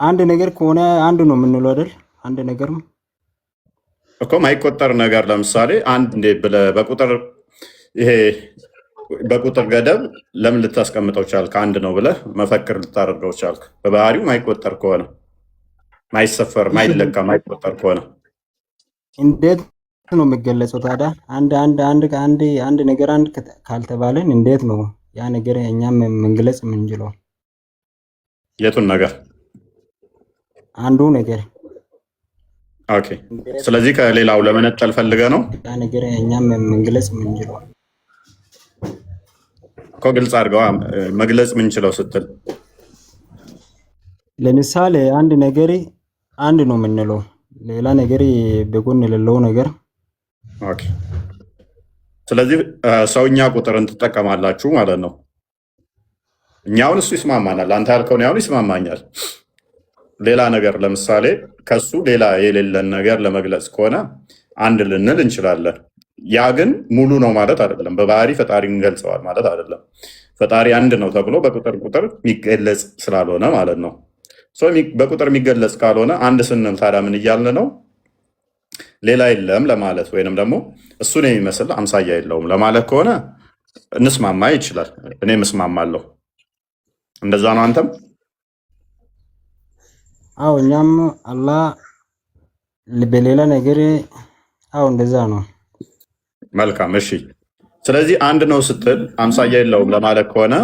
አንድ ነገር ከሆነ አንድ ነው የምንለው አይደል? አንድ ነገርም እኮ ማይቆጠር ነገር ለምሳሌ አንድ እንዴ ብለህ በቁጥር ይሄ በቁጥር ገደብ ለምን ልታስቀምጠው ቻልክ? አንድ ነው ብለህ መፈክር ልታደርገው ቻልክ? በባህሪው ማይቆጠር ከሆነ ማይሰፈር፣ ማይለካ፣ ማይቆጠር ከሆነ እንዴት ነው የሚገለጸው ታዲያ? አንድ ነገር አንድ ካልተባለን እንዴት ነው ያ ነገር እኛም መግለጽ የምንችለው? የቱን ነገር? አንዱ ነገር ኦኬ። ስለዚህ ከሌላው ለመነጠል ፈልገ ነው ያ ነገር እኛም መግለጽ የምንችለው እኮ ግልጽ አድርገዋ መግለጽ የምንችለው ስትል ለምሳሌ አንድ ነገር አንድ ነው የምንለው ሌላ ነገር በጎን የሌለው ነገር ኦኬ። ስለዚህ ሰውኛ ቁጥርን ትጠቀማላችሁ ማለት ነው። እኛውን እሱ ይስማማናል፣ አንተ ያልከውን ያሁን ይስማማኛል። ሌላ ነገር ለምሳሌ ከሱ ሌላ የሌለን ነገር ለመግለጽ ከሆነ አንድ ልንል እንችላለን። ያ ግን ሙሉ ነው ማለት አይደለም። በባህሪ ፈጣሪ እንገልጸዋል ማለት አይደለም። ፈጣሪ አንድ ነው ተብሎ በቁጥር የሚገለጽ ስላልሆነ ማለት ነው። በቁጥር የሚገለጽ ካልሆነ አንድ ስንል ታዲያ ምን እያልን ነው? ሌላ የለም ለማለት ወይንም ደግሞ እሱን የሚመስል አምሳያ የለውም ለማለት ከሆነ እንስማማ ይችላል። እኔም እስማማለሁ። እንደዛ ነው አንተም? አዎ እኛም አላህ በሌላ ነገር አዎ እንደዛ ነው። መልካም እሺ። ስለዚህ አንድ ነው ስትል አምሳያ የለውም ለማለት ከሆነ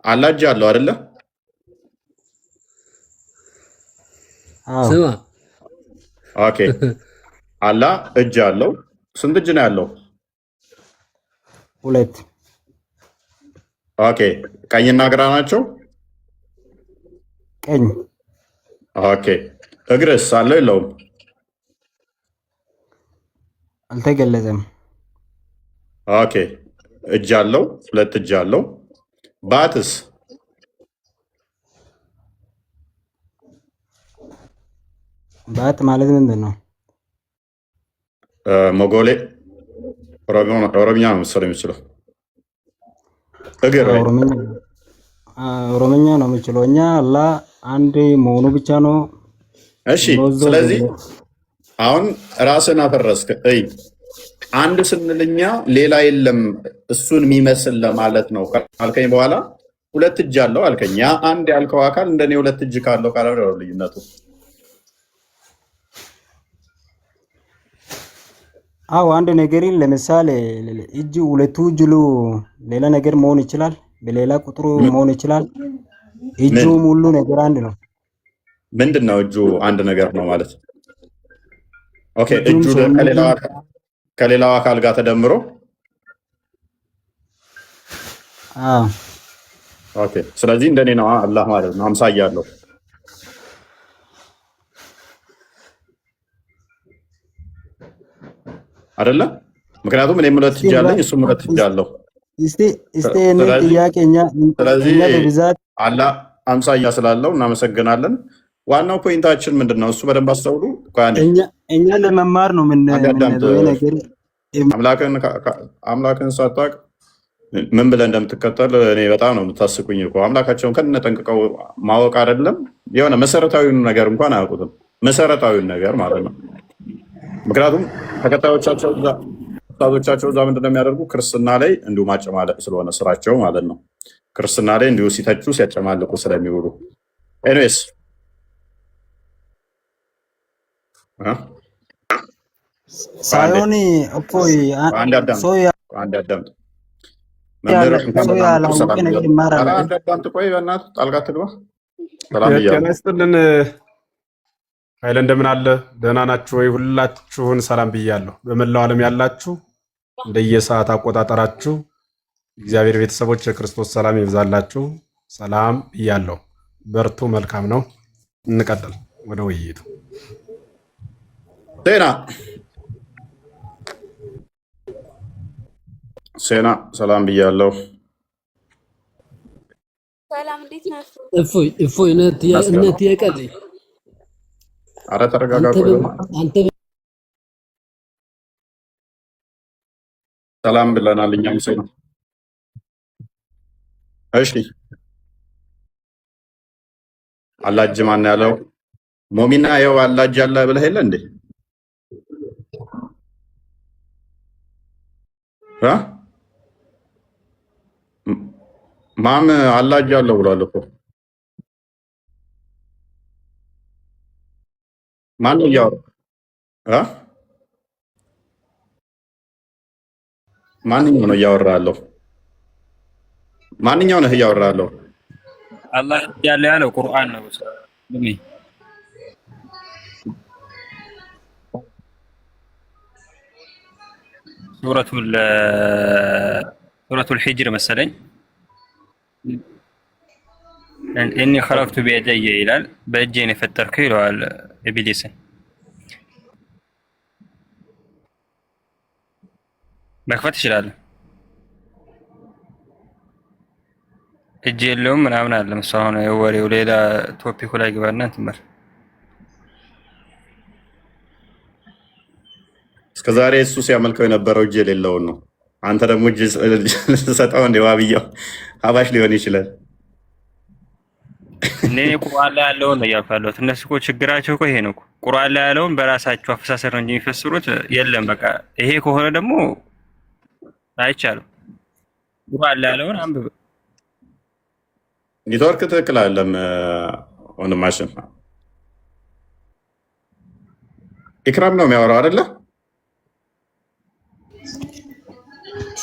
አላህ እጅ አለው አይደለ? ስማ ኦኬ። አላህ እጅ አለው። ስንት እጅ ነው ያለው? ሁለት። ኦኬ። ቀኝና ግራ ናቸው? ቀኝ። ኦኬ። እግርስ አለው የለውም? አልተገለጸም። ኦኬ። እጅ አለው፣ ሁለት እጅ አለው። ባትስ? ባት ማለት ምንድን ነው? ሞጎሌ ኦሮምኛ ነው መሰለኝ የሚችለው። እግር ኦሮምኛ ነው የሚችለው። እኛ አላህ አንድ መሆኑ ብቻ ነው። እሺ። ስለዚህ አሁን ራስን አፈረስክ። አንድ ስንልኛ ሌላ የለም እሱን የሚመስል ለማለት ነው ካልከኝ በኋላ ሁለት እጅ አለው አልከኝ። ያ አንድ ያልከው አካል እንደኔ ሁለት እጅ ካለው ካለ ነው ልዩነቱ። አዎ አንድ ነገርን ለምሳሌ እጅ ሁለቱ እጅሉ ሌላ ነገር መሆን ይችላል፣ በሌላ ቁጥሩ መሆን ይችላል። እጁ ሙሉ ነገር አንድ ነው። ምንድን ነው እጁ አንድ ነገር ነው ማለት? ኦኬ። እጁ ከሌላው አካል ጋር ተደምሮ ኦኬ። ስለዚህ እንደኔ ነው አላህ ማለት ነው። አምሳያ አለው አይደለ? ምክንያቱም እኔም ሁለት እጅ አለኝ እሱም ሁለት እጅ አለው። ስለዚህ አላህ አምሳያ ስላለው እናመሰግናለን። ዋናው ፖይንታችን ምንድን ነው? እሱ በደንብ አስተውሉ። እኛ ለመማር ነው አምላክን ሳታውቅ ምን ብለህ እንደምትከተል እኔ በጣም ነው የምታስቁኝ እኮ። አምላካቸውን ከነጠንቅቀው ማወቅ አይደለም የሆነ መሰረታዊውን ነገር እንኳን አያውቁትም። መሰረታዊውን ነገር ማለት ነው። ምክንያቱም ተከታዮቻቸው እዛ ምንድን ነው የሚያደርጉ? ክርስትና ላይ እንዲሁ ማጨማለቅ ስለሆነ ስራቸው ማለት ነው። ክርስትና ላይ እንዲሁ ሲተቹ ሲያጨማልቁ ስለሚውሉ ኤኒዌይስ ሳይሆን እፎይ አንድ አዳምጥ። ቆይ በእናትህ ጣልቃ ትግባ። ጤና ይስጥልን ኃይለ፣ እንደምን አለ? ደህና ናችሁ ወይ? ሁላችሁን ሰላም ብያለሁ። በመላው ዓለም ያላችሁ እንደየሰዓት አቆጣጠራችሁ እግዚአብሔር ቤተሰቦች የክርስቶስ ሰላም ይብዛላችሁ። ሰላም ብያለሁ። በርቱ። መልካም ነው። እንቀጥል ወደ ውይይቱ። ሴና ሰላም ብያለሁ። ሰላም እንዴት ነህ? እፎይ እነት የቀል ኧረ ተረጋጋ። ሰላም ብለናል እኛም ሴና። እሺ አላጅ ማን ያለው? ሞሚና ይኸው አላጅ አለ ብለህ የለ እንዴ? ማም አላጅ አለው ብሏል እኮ። ማን ነው እያወራ? ማንኛው ነው እያወራ ያለው? ማንኛው ነህ እያወራ ያለው? አላህ ያለው ቁርአን ነው። ሱረቱል ሂጅር መሰለኝ እኒ ኸለቅቱ ቢየደየ ይላል። በእጄ ነው የፈጠርከው ይለዋል ኢብሊስን። መክፈት ይችላል። እጅ የለውም ምናምን አለ መስዋዕት ነው የወሬው። ሌላ ቶፒኩ ላይ ግባና እንትን በል። እስከዛሬ እሱ ሲያመልከው የነበረው እጅ የሌለውን ነው። አንተ ደግሞ እጅ ሰጠው እንደ ዋብያው ሀባሽ ሊሆን ይችላል። እኔ ቁርአን ላይ ያለውን ነው እያልኩ ያለሁት። እነሱ እኮ ችግራቸው እኮ ይሄ ነው። ቁርአን ላይ ያለውን በራሳቸው አፈሳሰር ነው እንጂ የሚፈስሩት የለም። በቃ ይሄ ከሆነ ደግሞ አይቻልም። ቁርአን ላይ ያለውን አንብብ። ኔትወርክ ትክክል አይደለም ወንድማችን። ኢክራም ነው የሚያወራው አይደለ?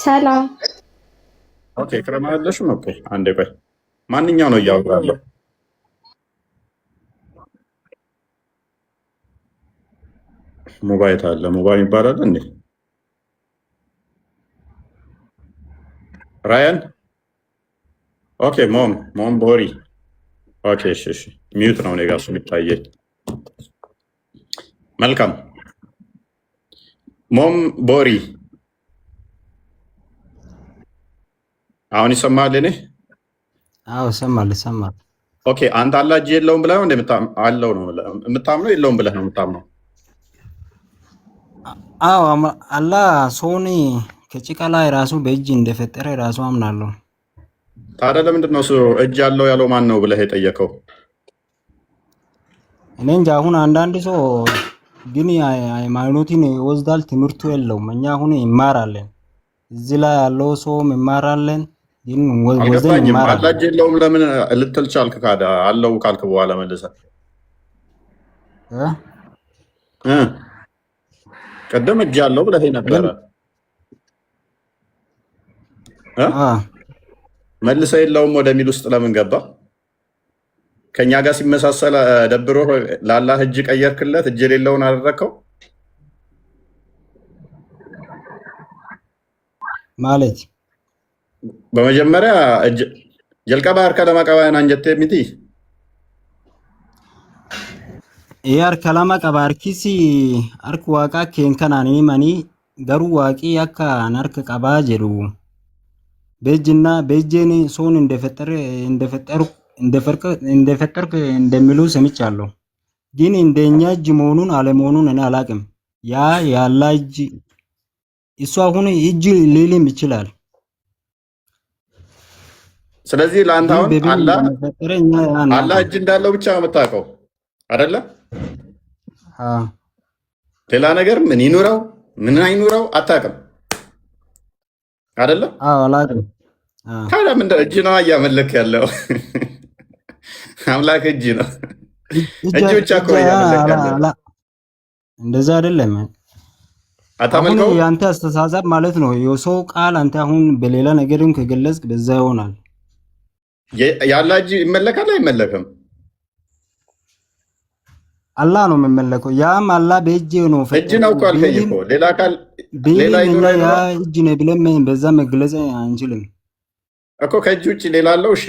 ሰላም። ኦኬ ኢክራም አይደለሽም? ኦኬ አንዴ ቆይ። ማንኛው ነው እያወራለሁ? ሞባይል አለ። ሞባይል ይባላል እንዴ? ራያን ኦኬ ሞም ቦሪ ኦኬ እሺ ሚዩት ነው እኔ ጋር እሱ የሚታየኝ። መልካም ሞም ቦሪ አሁን ይሰማል? እኔ አዎ ይሰማል። ኦኬ አንተ አላህ እጅ የለውም ብለህ ነው አለው ነው የምታምነው? የለውም ብለህ ነው የምታምነው? አዎ አላህ ሰውን ከጭቃ ላይ ራሱ በእጅ እንደፈጠረ ራሱ አምናለሁ። ታዲያ ለምንድን ነው እጅ ያለው ያለው ማን ነው ብለህ የጠየቀው? እኔ እንጃ። አሁን አንዳንድ ሰው ግን ሃይማኖትን ይወስዳል፣ ትምህርቱ የለውም። እኛ አሁን ይማራለን፣ እዚህ ላይ ያለው ሰውም ይማራለን፣ ግን ወዘን ይማራለን። አላህ እጅ የለውም ለምን ልትል ቻልክ? ካዳ አለው ካልክ በኋላ መልሰህ ቀደም እጅ ያለው ብለህ ነበረ መልሰህ የለውም ወደሚል ውስጥ ለምን ገባ? ከኛ ጋር ሲመሳሰል ደብሮ ለአላህ እጅ ቀየርክለት፣ እጅ የሌለውን አደረከው ማለት። በመጀመሪያ ጀልቀባ አርከ ለማቀባያን አንጀቴ ሚቲ ያር ከላማ ቀባርኪሲ አርክ ዋቃ ኬንከናኒ ማኒ ገሩ ዋቂ ያካ ናርክ ቀባ ጀሩ በእጅና በእጄን ሰውን እንደፈጠርክ እንደሚሉ ሰምቻለሁ። ግን እንደኛ እጅ መሆኑን አለመሆኑን እኔ አላቅም። ያ ያላ እጅ እሱ አሁን እጅ ሊልም ይችላል። ስለዚህ ለአንተ አሁን አላህ እጅ እንዳለው ብቻ ነው የምታውቀው አይደለ? ሌላ ነገር ምን ይኑረው ምን አይኑረው አታውቅም አይደለ? አዎ አላውቅም። ታዲያ ምን እጅ ነው እያመለክ ያለው? አምላክ እጅ ነው። እጅ ብቻ እኮ እያመለክ ያለው እንደዛ አይደለም። አታመልከው። ያንተ አስተሳሰብ ማለት ነው የሰው ቃል አንተ አሁን በሌላ ነገርም ከገለጽክ በዛ ይሆናል። ያላ እጅ ይመለካል አይመለክም? አላህ ነው የሚመለከው። ያም አላህ በእጅ ነው እጅ ነው እኮ አልከኝ እኮ ሌላ አካል ሌላ ያ እጅ ነው ብለን በዛ መግለጽ አንችልም እኮ። ከእጅ ውጭ ሌላ አለው? እሺ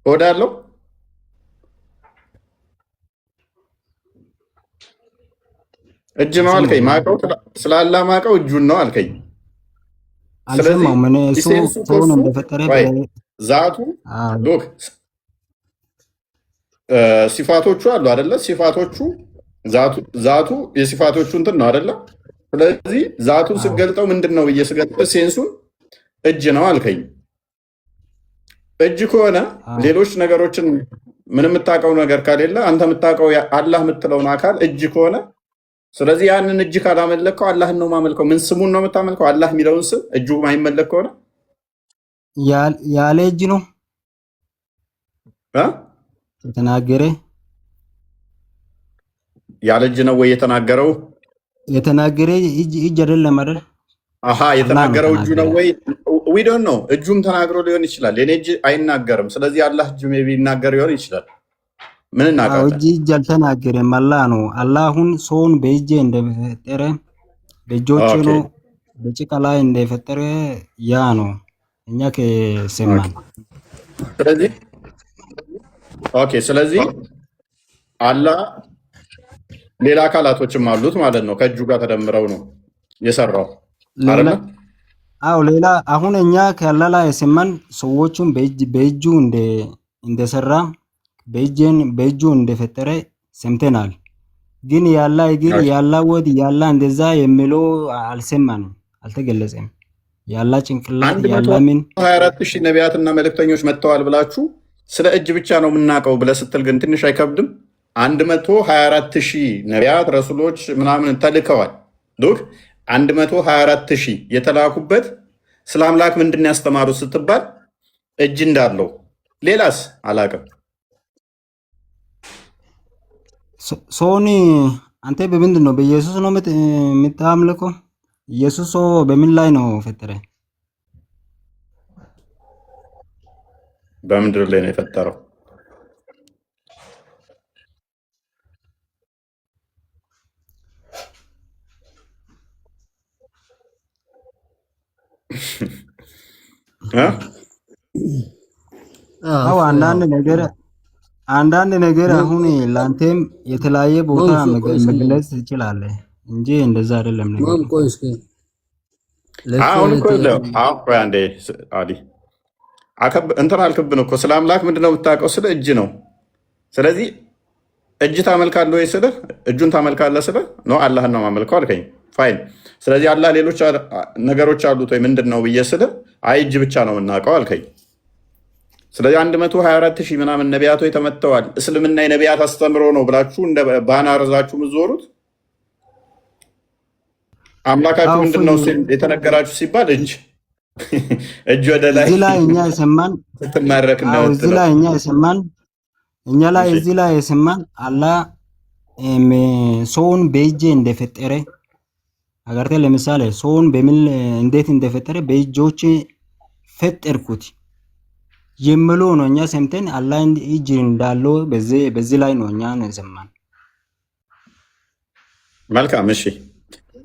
ሆድ አለው? እጅ ነው አልከኝ። ማቀው ስላላ ማቀው እጁን ነው አልከኝ። ስለዚህ ምን ሰው ነው እንደፈጠረ ዛቱ ሎክ ሲፋቶቹ አሉ አይደለ? ሲፋቶቹ ዛቱ የሲፋቶቹ እንትን ነው አይደለ? ስለዚህ ዛቱን ስገልጠው ምንድን ነው ብዬ ስገልጠው ሴንሱን እጅ ነው አልከኝ። እጅ ከሆነ ሌሎች ነገሮችን ምንም የምታውቀው ነገር ከሌለ አንተ የምታውቀው አላህ የምትለውን አካል እጅ ከሆነ ስለዚህ ያንን እጅ ካላመለከው አላህን ነው ማመልከው። ምን ስሙን ነው የምታመልከው? አላህ የሚለውን ስም እጁ ማይመለክ ከሆነ ያለ እጅ ነው የተናገረ። ያለ እጅ ነው ወይ የተናገረው? የተናገረ እጅ አይደለም አይደል? አሃ የተናገረው እጁ ነው ወይ? ዊ ዶንት ኖ። እጁም ተናግሮ ሊሆን ይችላል። የኔ እጅ አይናገርም። ስለዚህ አላህ እጁ ሜይ ቢ ይናገር ሊሆን ይችላል። ምን እናውቃለን? እጅ አልተናገረም። አላህ ነው። አላህ አሁን ሰውን በእጅ እንደፈጠረ በእጆቹ ነው በጭቃ ላይ እንደፈጠረ ያ ነው እኛ ከሰማን። ስለዚህ ኦኬ፣ ስለዚህ አላህ ሌላ አካላቶችም አሉት ማለት ነው። ከእጁ ጋር ተደምረው ነው የሰራው አይደለ? አዎ ሌላ አሁን እኛ ከአላህ ላይ የሰማን ሰዎቹን በእጁ እንደሰራ በእጁ እንደፈጠረ ሰምተናል። ግን ያላ እግር ያላ ወድ ያላ እንደዛ የሚለው አልሰማንም፣ አልተገለጸም። ያላ ጭንቅላት ያላ ምን 24000 ነቢያትና መልእክተኞች መጥተዋል ብላችሁ ስለ እጅ ብቻ ነው የምናውቀው ብለህ ስትል ግን ትንሽ አይከብድም? 124,000 ነቢያት ረሱሎች ምናምን ተልከዋል። ሉክ 124,000 የተላኩበት ስለ አምላክ ምንድን ያስተማሩት ስትባል እጅ እንዳለው፣ ሌላስ አላውቅም። ሶኒ አንተ በምንድን ነው በኢየሱስ ነው የምታምልከው? ኢየሱስ በምን ላይ ነው ፈጠረ? በምድር ላይ ነው የፈጠረው። አዎ አንዳንድ ነገር አሁን ላንተም የተለያየ ቦታ መግለጽ ትችላለህ እንጂ እንደዛ አይደለም ነገር። አሁን እኮ አንዴ አዲ እንትን አልክብን እኮ ስለ አምላክ ምንድነው የምታውቀው? ስለ እጅ ነው። ስለዚህ እጅ ታመልካለህ ወይ ስልህ እጁን ታመልካለህ ስልህ ነው አላህን ነው ማመልከው አልከኝ። ፋይን። ስለዚህ አላህ ሌሎች ነገሮች አሉት ወይ ምንድን ነው ብዬ ስልህ አይ እጅ ብቻ ነው የምናውቀው አልከኝ። ስለዚህ 124,000 ምናምን ነቢያቶች ተመተዋል። እስልምና የነቢያት አስተምሮ ነው ብላችሁ እንደ ባናር ይዛችሁ የምትዞሩት አምላካችሁ ምንድን ነው የተነገራችሁ ሲባል እጅ ወደ ላይ እዚህ ላይ እኛ የሰማን ስትማረክ እዚህ ላይ እኛ የሰማን አላህ ሰውን በእጅ እንደፈጠረ አገርተ ለምሳሌ ሰውን በምን እንዴት እንደፈጠረ በእጆች ፈጠርኩት የሚለው ነው እኛ ሰምተን አላህ እጅ እንዳለው በዚህ ላይ ነው እኛ የሰማን። መልካም እሺ።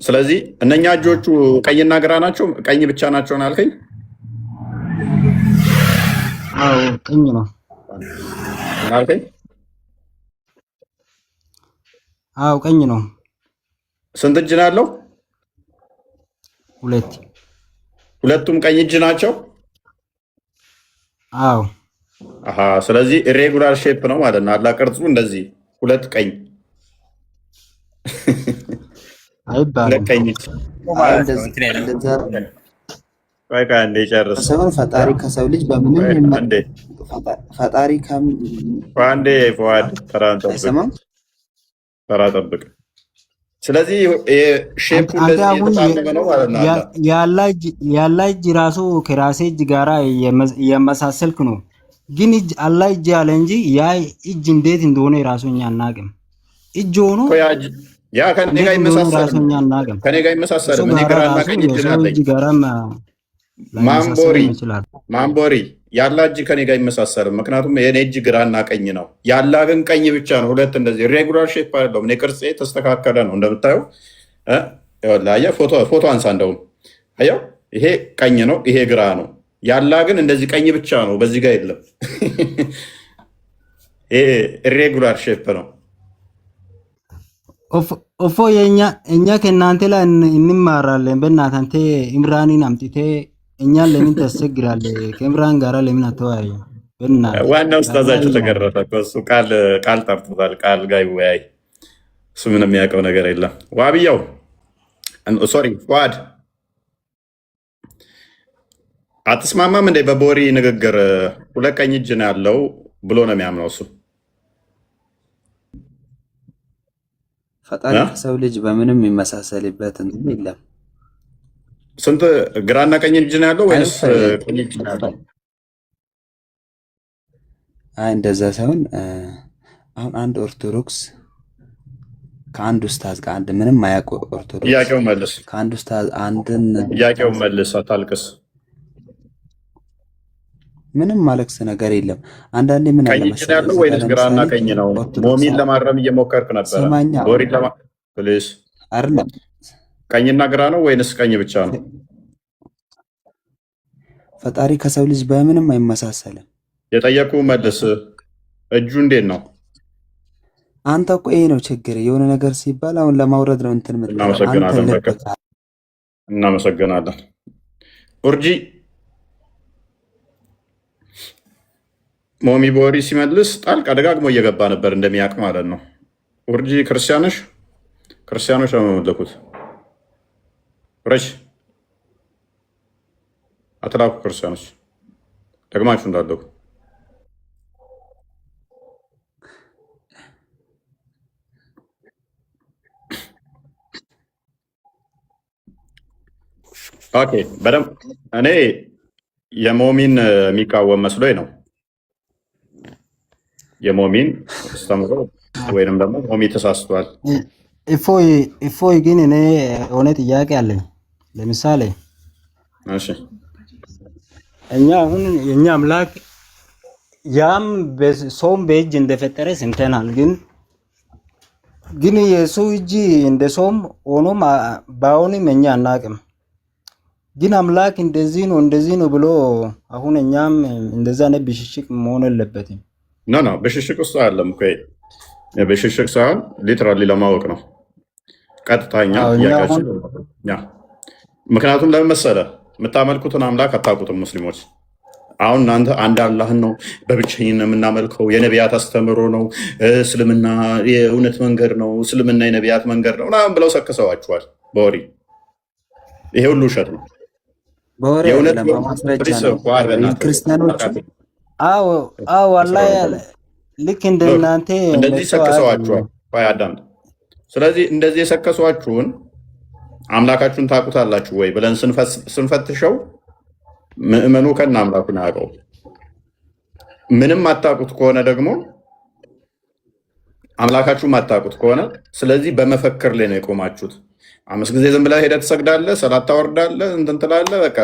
ስለዚህ እነኛ እጆቹ ቀኝና ግራ ናቸው? ቀኝ ብቻ ናቸው አልከኝ? አዎ ቀኝ ነው አልከኝ? አዎ ቀኝ ነው። ስንት እጅ ነው ያለው? ሁለት። ሁለቱም ቀኝ እጅ ናቸው? አዎ። አሃ። ስለዚህ ኢሬጉላር ሼፕ ነው ማለት ነው። አላህ ቅርጹ እንደዚህ ሁለት ቀኝ አይባልም። ሰውን ፈጣሪ ከሰው ልጅ በምንም ፈጣሪ ተራ ጠብቅ። ስለዚህ ሼፑ እንደዚህ የተጣመመ ነው ማለት ነው። ያላ እጅ ራሱ ከራሴ እጅ ጋራ የመሳሰልክ ነው። ግን እጅ አላህ እጅ ያለ እንጂ ያ እጅ እንዴት እንደሆነ ራሱ እኛ አናውቅም። እጅ ሆኖ ያ ከኔ ጋር ይመሳሰል ከኔ ጋር ይመሳሰል ምን ይገራና ቀኝ እጅ አለኝ። ማምቦሪ ያላ እጅ ከኔ ጋር ይመሳሰል። ምክንያቱም የኔ እጅ ግራና ቀኝ ነው። ያላ ግን ቀኝ ብቻ ነው። ሁለት እንደዚህ ሬጉላር ሼፕ አይደለም። እኔ ቅርጼ ተስተካከለ ነው እንደምታየው። አየህ ፎቶ አንሳ። እንደውም አየው ይሄ ቀኝ ነው፣ ይሄ ግራ ነው። ያላ ግን እንደዚህ ቀኝ ብቻ ነው፣ በዚህ ጋር የለም። ይሄ ሬጉላር ሼፕ ነው። ኦፎ እኛ ከእናንተ ላይ እንማራለን። በእናትህ አንተ ኢምራንን አምጥቴ እኛን ለምን ታስቸግራለህ? ከኢምራን ጋር ለምን አተወያየም? በእናትህ ዋና ኡስታዛችሁ ተገረፈ እኮ እሱ ቃል ጠርቶታል። ቃል ጋር ይወያይ። እሱ ምንም የሚያውቀው ነገር የለም። ዋብያው ሶሪ ፏድ አትስማማም እንዴ? በቦሪ ንግግር ሁለት ቀኝ እጅ ነው ያለው ብሎ ነው የሚያምነው እሱ። ፈጣሪ ከሰው ልጅ በምንም የሚመሳሰልበት እንትን የለም። ስንት ግራና ቀኝ እጅ ነው ያለው ወይስ ቀኝ እጅ ነው ያለው? አይ እንደዛ ሳይሆን አሁን አንድ ኦርቶዶክስ ከአንድ ኡስታዝ ጋር አንድ ምንም ማያውቅ ኦርቶዶክስ ጥያቄው መልስ። ከአንድ ኡስታዝ አንድን ጥያቄው መልስ፣ አታልቅስ። ምንም ማለቅስ ነገር የለም። አንዳንዴ ምን አለ መሰለህ ያለው ወይስ ግራና ቀኝ ነው? ሞሚን ለማረም እየሞከርክ ነበር። ቦሪ ፕሊዝ አይደለም ቀኝና ግራ ነው ወይንስ ቀኝ ብቻ ነው? ፈጣሪ ከሰው ልጅ በምንም አይመሳሰልም። የጠየቁ መልስ። እጁ እንዴት ነው? አንተ እኮ ይሄ ነው ችግር። የሆነ ነገር ሲባል አሁን ለማውረድ ነው እንትን የምትለው። እናመሰግናለን። በቃ እናመሰግናለን። ኡርጂ ሞሚ ቦሪ ሲመልስ ጣልቃ ደጋግሞ እየገባ ነበር እንደሚያውቅ ማለት ነው። ኡርጂ ክርስቲያኖች ነው የመለኩት። ረሽ አትላኩ ክርስቲያኖች ደግማችሁ እንዳለኩ ኦኬ። በደምብ እኔ የሞሚን የሚቃወም መስሎኝ ነው። የሞሚን አስተምሮ ወይንም ደግሞ ሞሚ ተሳስቷል። እፎይ ግን እኔ የሆነ ጥያቄ አለኝ። ለምሳሌ እሺ እኛ አሁን የኛ አምላክ ያም ሰውም በእጅ እንደፈጠረ ሰምተናል። ግን የሰው እጅ እንደ ሰውም ሆኖም ባይሆንም እኛ አናቅም። ግን አምላክ እንደዚህ ነው ብሎ አሁን እኛም እንደዛ ነው ብሽሽቅ መሆን የለበትም። ኖ ብሽሽቅ ውስጥ አይደለም እኮ ብሽሽቅ ሳይሆን ሊትራሊ ለማወቅ ነው ቀጥታኛ ያጋጭ። ምክንያቱም ለምን መሰለህ የምታመልኩትን አምላክ አታውቁትም ሙስሊሞች። አሁን እናንተ አንድ አላህን ነው በብቸኝነት የምናመልከው፣ የነቢያት አስተምሮ ነው፣ እስልምና የእውነት መንገድ ነው፣ እስልምና የነቢያት መንገድ ነው ምናምን ብለው ሰክሰዋችኋል በወሬ። ይሄ ሁሉ ውሸት ነው። ልክ እንደናንተ እንደዚህ ሰክሰዋችኋል። አዳምጥ። ስለዚህ እንደዚህ የሰከሷችሁን አምላካችሁን ታውቁታላችሁ ወይ ብለን ስንፈትሸው ምእመኑ ከና አምላኩን አያውቀው። ምንም አታውቁት ከሆነ ደግሞ አምላካችሁም አታውቁት ከሆነ ስለዚህ በመፈክር ላይ ነው የቆማችሁት። 5 ጊዜ ዝም ብለህ ሄደህ ትሰግዳለህ፣ ሰላት ታወርዳለህ፣ እንትን ትላለህ፣ በቃ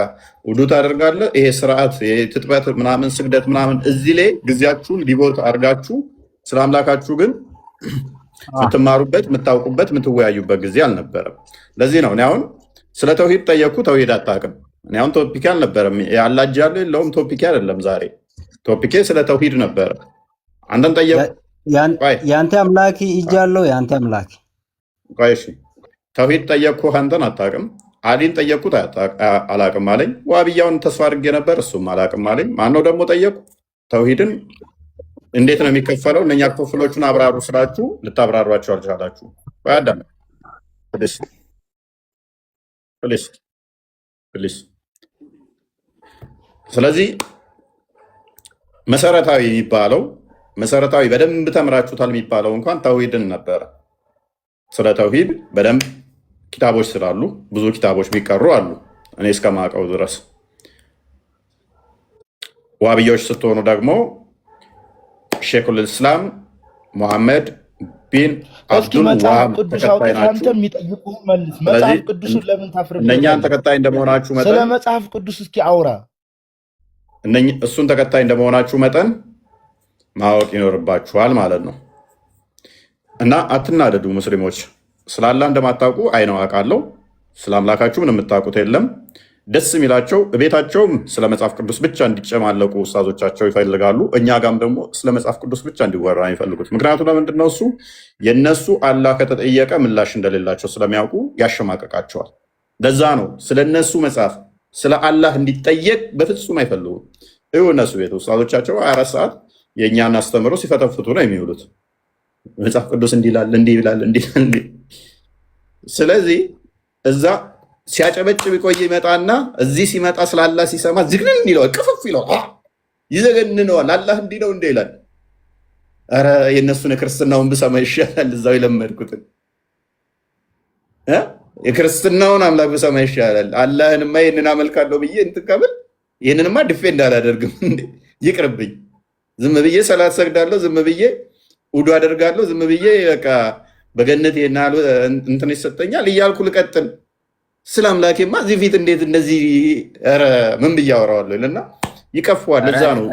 ውዱ ታደርጋለህ። ይሄ ስርዓት ትጥበት ምናምን ስግደት ምናምን እዚህ ላይ ጊዜያችሁን ዲቮት አድርጋችሁ ስለ አምላካችሁ ግን የምትማሩበት የምታውቁበት የምትወያዩበት ጊዜ አልነበረም። ለዚህ ነው እኔ አሁን ስለ ተውሂድ ጠየቅኩ፣ ተውሂድ አታውቅም። እኔ አሁን ቶፒኬ አልነበረም ያላጃሉ የለውም ቶፒኬ አይደለም። ዛሬ ቶፒኬ ስለ ተውሂድ ነበረ። አንተን ጠየቅኩ፣ ያንተ አምላክ እጅ አለው ያንተ አምላክ። እሺ ተውሂድ ጠየቅኩ፣ አንተን አታውቅም። አሊን ጠየቅኩት አላውቅም አለኝ። ዋብያውን ተስፋ አድርጌ ነበር፣ እሱም አላውቅም አለኝ። ማነው ደግሞ ጠየቅኩ ተውሂድን እንዴት ነው የሚከፈለው? እነኛ ክፍሎቹን አብራሩ ስላችሁ ልታብራሯቸው አልቻላችሁ። አዳም ፕሊስ። ስለዚህ መሰረታዊ በደንብ ተምራችሁታል የሚባለው እንኳን ተውሂድን ነበረ። ስለ ተውሂድ በደንብ ኪታቦች ስላሉ ብዙ ኪታቦች የሚቀሩ አሉ እኔ እስከማውቀው ድረስ። ዋብዮች ስትሆኑ ደግሞ ሼኹል ኢስላም ሙሐመድ ቢን አብዱል ወሃብ ተከታይ ናችሁ። መጽሐፍ ቅዱስን ለምን ታፍርበታለህ? እነኛን ተከታይ እንደመሆናችሁ መጠን ስለ መጽሐፍ ቅዱስ እስኪ አውራ። እሱን ተከታይ እንደመሆናችሁ መጠን ማወቅ ይኖርባችኋል ማለት ነው። እና አትናደዱ ሙስሊሞች። ስለ አላህ እንደማታውቁ አይነው አውቃለሁ። ስለ አምላካችሁ ምንም የምታውቁት የለም። ደስ የሚላቸው ቤታቸውም ስለ መጽሐፍ ቅዱስ ብቻ እንዲጨማለቁ ኡስታዞቻቸው ይፈልጋሉ። እኛ ጋም ደግሞ ስለ መጽሐፍ ቅዱስ ብቻ እንዲወራ የሚፈልጉት። ምክንያቱም ለምንድን ነው? እሱ የእነሱ አላህ ከተጠየቀ ምላሽ እንደሌላቸው ስለሚያውቁ ያሸማቀቃቸዋል። ለዛ ነው ስለ እነሱ መጽሐፍ ስለ አላህ እንዲጠየቅ በፍጹም አይፈልጉም። ይሁ እነሱ ቤት ኡስታዞቻቸው 24 ሰዓት የእኛን አስተምሮ ሲፈተፍቱ ነው የሚውሉት። መጽሐፍ ቅዱስ እንዲላል እንዲላል እንዲላል። ስለዚህ እዛ ሲያጨበጭብ ቆይ ይመጣና እዚህ ሲመጣ ስላላ ሲሰማ ዝግንን ይለዋል፣ ቅፍፍ ይለዋል፣ ይዘገንነዋል። አላህ እንዲህ ነው እንደ ይላል። ኧረ የእነሱን የክርስትናውን ብሰማ ይሻላል፣ እዛው የለመድኩትን የክርስትናውን አምላክ ብሰማ ይሻላል። አላህንማ ይህንን አመልካለሁ ብዬ እንትን ከምል ይህንንማ ድፌንድ አላደርግም፣ ይቅርብኝ። ዝም ብዬ ሰላት ሰግዳለሁ፣ ዝም ብዬ ውዱ አደርጋለሁ፣ ዝም ብዬ በቃ በገነት ናሉ እንትን ይሰጠኛል እያልኩ ልቀጥል። ስለ አምላኬማ እዚህ ፊት እንዴት እንደዚህ ኧረ ምን ብዬ አወራዋለሁ ይልና ይቀፈዋል። እዛ ነው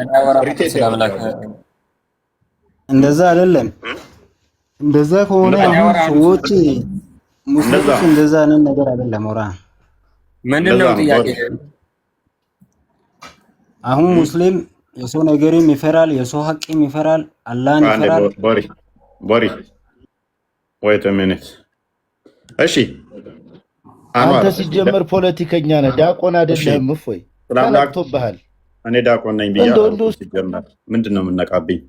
እንደዛ አይደለም። እንደዛ ከሆነ አሁን ሙስሊሞች እንደዛ አይነት ነገር አይደለም። ወራ ምንድነው ጥያቄ? አሁን ሙስሊም የሰው ነገርም ይፈራል፣ የሰው ሐቅም ይፈራል፣ አላህን ይፈራል። ቦሪ wait a minute እሺ አንተ ሲጀመር ፖለቲከኛ ነህ፣ ዲያቆን አይደለህም። እፎይ ተናግቶብሃል። እኔ ዲያቆን ነኝ ብያለሁ። ሲጀመር ምንድነው የምነቃብኝ?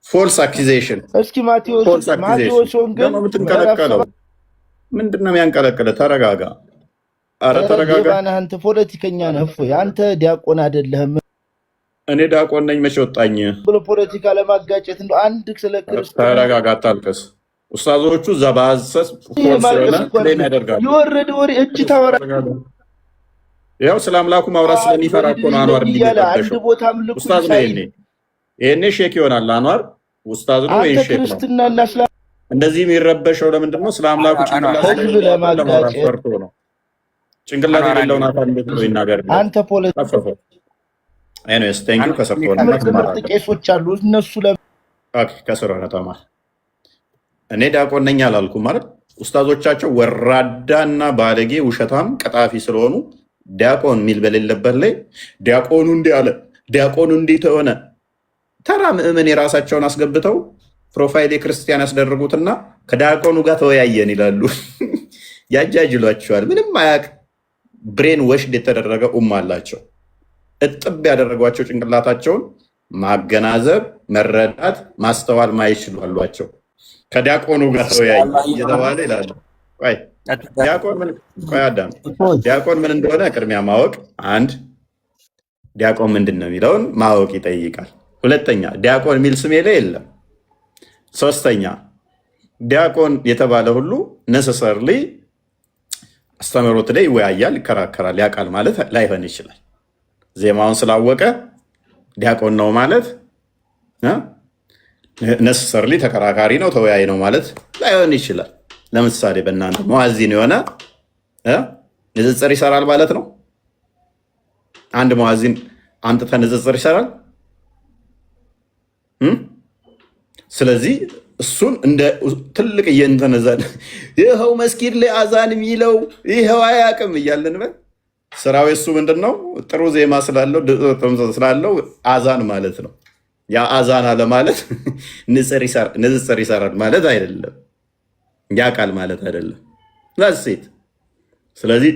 ፎልስ አኪዜሽን። እስኪ ማቴዎስ ወንጌል ምትንቀለቀለው ምንድነው የሚያንቀለቅለ? ተረጋጋ። አረ ተረጋጋ። አንተ ፖለቲከኛ ነህ እፎይ፣ አንተ ዲያቆን አይደለህም። እኔ ዲያቆን ነኝ መቼ ወጣኝ ብሎ ፖለቲካ ለማጋጨት እንደው አንድ ስለ ክርስቶስ ተረጋጋ፣ አታልቅስ። ኡስታዞቹ እዛ ባዘስ ፎልስ የሆነ ክሌም ያደርጋሉ። የወረደ ወሬ እጅ ታወራ። ያው ስለ አምላኩ ማውራት ስለሚፈራ እኮ ነው አንዋር አንድ ቦታም ልኩ ኡስታዝ ነው። ይሄኔ ሼክ ይሆናል አንዋር ኡስታዝ ነው። ይሄ ሼክ ነው። ክርስትናና እንደዚህ የሚረበሸው ለምንድን ነው? ስለ አምላኩ ጭንቅላት ፈርቶ ነው። ጭንቅላት የሌለውን አካል እንዴት ነው ይናገር? አንተ ፖለቲካ ኤኒዌይስ ቴንክ ዩ ከሰርቶና ትምህርት ቄሶች አሉ እነሱ ከስር ሆነ ተማር። እኔ ዲያቆን ነኝ አላልኩም ማለት ኡስታዞቻቸው ወራዳና ባለጌ ውሸታም ቀጣፊ ስለሆኑ ዲያቆን የሚል በሌለበት ላይ ዲያቆኑ እንዲህ አለ፣ ዲያቆኑ እንዲህ ተሆነ። ተራ ምእመን የራሳቸውን አስገብተው ፕሮፋይል የክርስቲያን ያስደርጉትና ከዲያቆኑ ጋር ተወያየን ይላሉ። ያጃጅሏቸዋል። ምንም አያቅ ብሬን ወሽድ የተደረገ አላቸው። እጥብ ያደረጓቸው ጭንቅላታቸውን ማገናዘብ፣ መረዳት፣ ማስተዋል ማይችሉ አሏቸው። ከዲያቆኑ ጋር ተወያይ እየተባለ ይላሉ። ዲያቆን ምን እንደሆነ ቅድሚያ ማወቅ፣ አንድ ዲያቆን ምንድን ነው የሚለውን ማወቅ ይጠይቃል። ሁለተኛ ዲያቆን የሚል ስም የለም። ሶስተኛ ዲያቆን የተባለ ሁሉ ነሰሰርሊ አስተምህሮት ላይ ይወያያል፣ ይከራከራል፣ ያውቃል ማለት ላይሆን ይችላል። ዜማውን ስላወቀ ዲያቆን ነው ማለት ነሰሰርሊ ተከራካሪ ነው ተወያይ ነው ማለት ላይሆን ይችላል። ለምሳሌ በእናንተ ሙአዚን የሆነ ንጽጽር ይሰራል ማለት ነው። አንድ ሙአዚን አምጥተ ንጽጽር ይሰራል። ስለዚህ እሱን እንደ ትልቅ እየንተነዘን ይኸው መስጊድ ላይ አዛን የሚለው ይኸው አያውቅም እያለን ስራው የሱ ምንድነው? ጥሩ ዜማ ስላለው አዛን ማለት ነው። ያ አዛን አለ ማለት ንጽጽር ይሰራል ማለት አይደለም። ያ ቃል ማለት አይደለም። ሴት ስለዚህ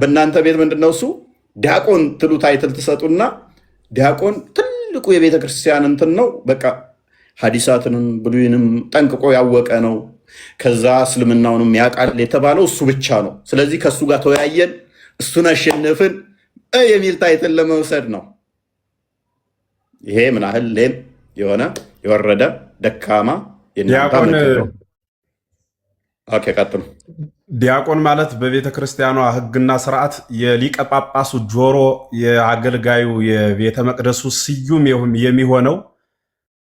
በእናንተ ቤት ምንድነው እሱ ዲያቆን ትሉ ታይትል ትሰጡና ዲያቆን ትልቁ የቤተ ክርስቲያን እንትን ነው። በቃ ሐዲሳትንም ብሉይንም ጠንቅቆ ያወቀ ነው። ከዛ እስልምናውንም ያውቃል የተባለው እሱ ብቻ ነው። ስለዚህ ከእሱ ጋር ተወያየን፣ እሱን አሸነፍን የሚል ታይትል ለመውሰድ ነው። ይሄ ምን ያህል ሌም የሆነ የወረደ ደካማ ቀጥሉ። ዲያቆን ማለት በቤተ ክርስቲያኗ ሕግና ስርዓት የሊቀ ጳጳሱ ጆሮ፣ የአገልጋዩ የቤተ መቅደሱ ስዩም የሚሆነው